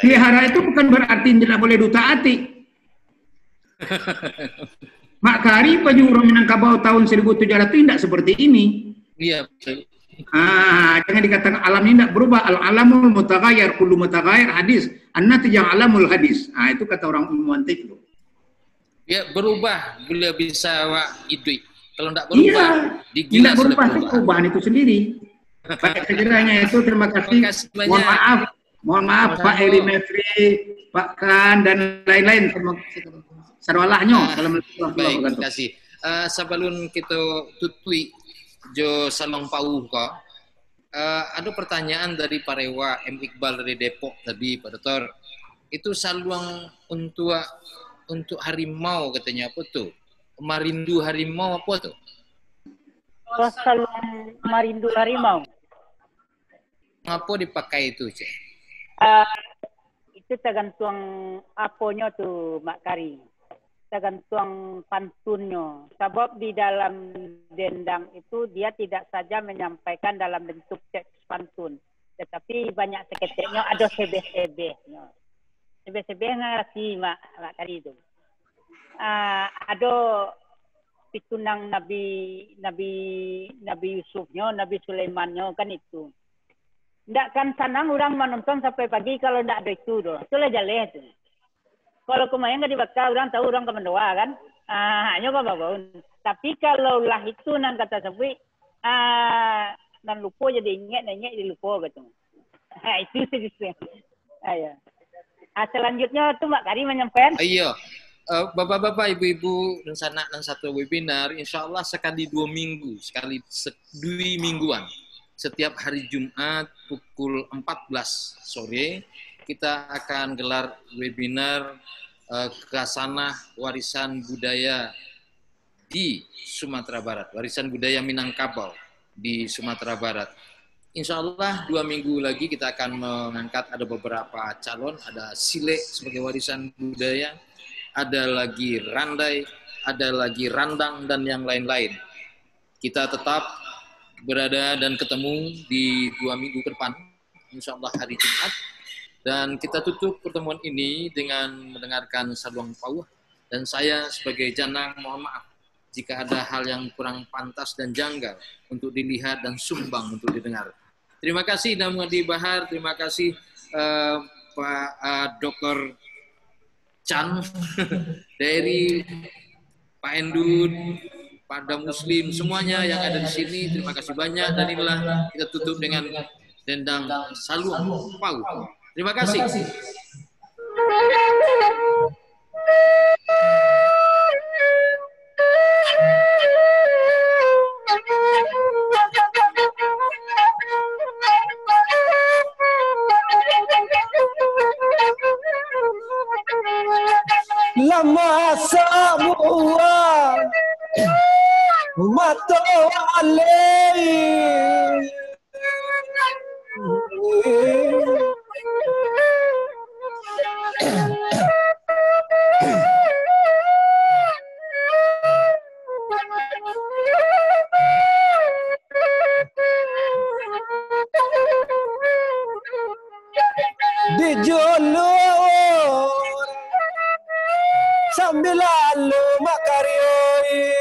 S2: Pelihara itu bukan berarti tidak boleh dutaati. Mak Kari Pajuro Minangkabau tahun 1700 tidak seperti ini.
S1: Iya, betul.
S2: Jangan dikatakan alam ini tidak berubah. Al-alamul mutaghayyir, kullu mutaghayyir hadis. An-natijah alamul hadis. Itu kata orang ilmu antik itu.
S1: Ya, berubah bila bisa itu. Kalau tidak berubah,
S2: tidak berubah itu perubahan itu sendiri. Baik, sekiranya itu terima kasih. Mohon maaf Pak Eri Mefri, Pak Kan dan lain-lain. Sarwalahnya.
S1: Baik, terima kasih. Sebelum kita tutui Jo Salong Pau ko, ada pertanyaan dari Parewa M. Iqbal dari Depok tadi, Pak Dokter. Itu saluang untuk harimau katanya apa tuh? Marindu harimau apa tuh?
S4: Oh, saluang marindu harimau.
S1: Apa dipakai itu, Cek?
S4: Itu tergantung aponya tuh, Mak Kari. Tergantung pantunnya. Sebab di dalam dendang itu dia tidak saja menyampaikan dalam bentuk teks pantun, tetapi banyak seketiknya ada sebeh-sebehnya. Sebeh-sebeh ngerti Mak Kari itu. Ada pitunang Nabi Yusufnya, Nabi Sulaimannya kan itu. Nggak kan senang orang menonton sampai pagi kalau nggak ada itu doh. Itulah jalan itu. Kalau kemarin nggak dibaca, orang tahu orang kemendoa kan. Hanya kok bangun. Tapi kalau lah itu nang kata sepi, nan lupa jadi ingat dilupa gitu. Itu sih. Ayo. Selanjutnya tuh Mbak Kari menyampaikan.
S1: Iya. Bapak-bapak, ibu-ibu, dan satu webinar, insya Allah sekali 2 minggu, 2 mingguan. Setiap hari Jumat pukul 14 sore, kita akan gelar webinar Khasanah Warisan Budaya di Sumatera Barat, Warisan Budaya Minangkabau di Sumatera Barat. Insya Allah 2 minggu lagi kita akan mengangkat ada beberapa calon, ada Sile sebagai warisan budaya, ada lagi Randai, ada lagi Randang, dan yang lain-lain. Kita tetap berada dan ketemu di 2 minggu ke depan, insya Allah hari Jumat. Dan kita tutup pertemuan ini dengan mendengarkan saluang pauh. Dan saya sebagai Janang mohon maaf jika ada hal yang kurang pantas dan janggal untuk dilihat dan sumbang untuk didengar. Terima kasih Damwadi Bahar, terima kasih Pak Dr. Chan dari Pak Endun, Pak Adam Muslim, semuanya yang ada di sini, terima kasih banyak. Dan inilah kita tutup dengan dendang saluang pauh. Terima kasih.
S6: Lama semua mata alai di jalur sambil lalu makarioi.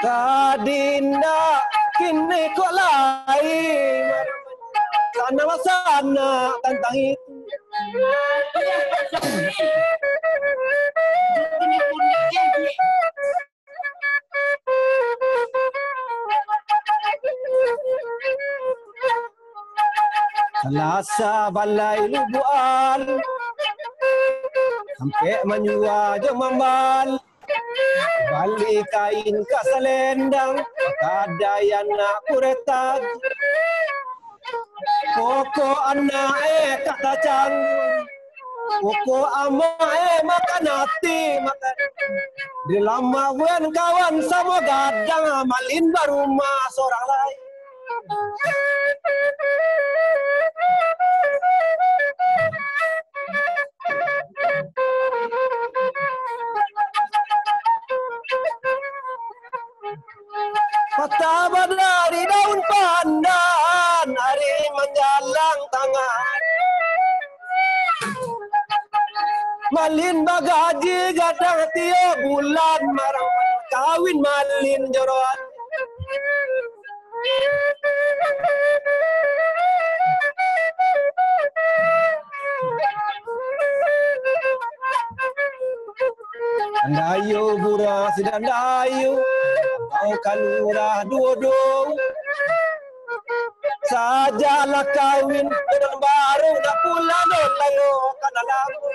S6: Tadi ndak kini kok lain sana tentang itu. Selasa balai lubuan, sampai menyua je membal. Balik kain ke selendang, kadai anak kuretag. Koko anak kata canggung, koko ama makan hati makan. Di lama wen kawan sama gadang, malin baru mas orang lain. Patah dari daun pandan, hari menjalang tangan. Malin bagaji gadang tiap bulan, marang kawin malin joran. Dayu burah sedang dayu, kau kalurah dua-dua. Sajalah kawin dengan baru nak pulang lalu kan alamu.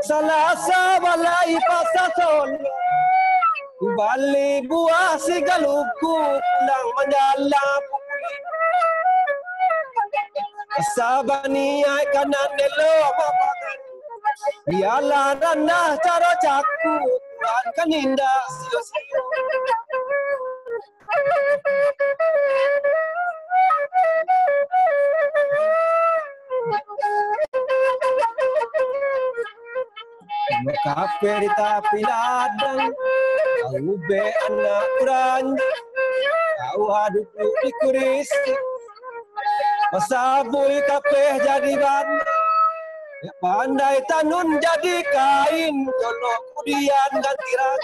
S6: Selasa balai pasar solo, balik buah si galuku pulang menjalan. Sabani ai kanan nelo mapakan, biarlah ranah cara caku Tuhan kan indah sio-sio. Kafe di tapi ladang, kau be anak kurang, kau hadut di kuris. Masabul kafe jadi ban, pandai tanun jadi kain, jolok kudian ganti rag.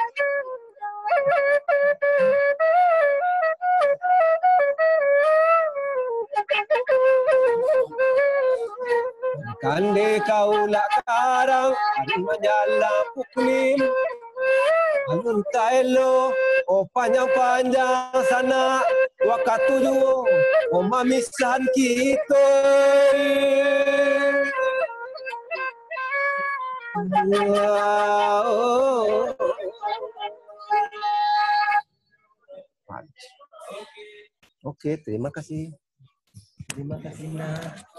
S6: Kande kau lak karang, hari menjala pukulin. Angun taelo, oh panjang-panjang sana, wakat tujuh, oh mamisan kita. Oke, terima kasih. Terima kasih, Nah.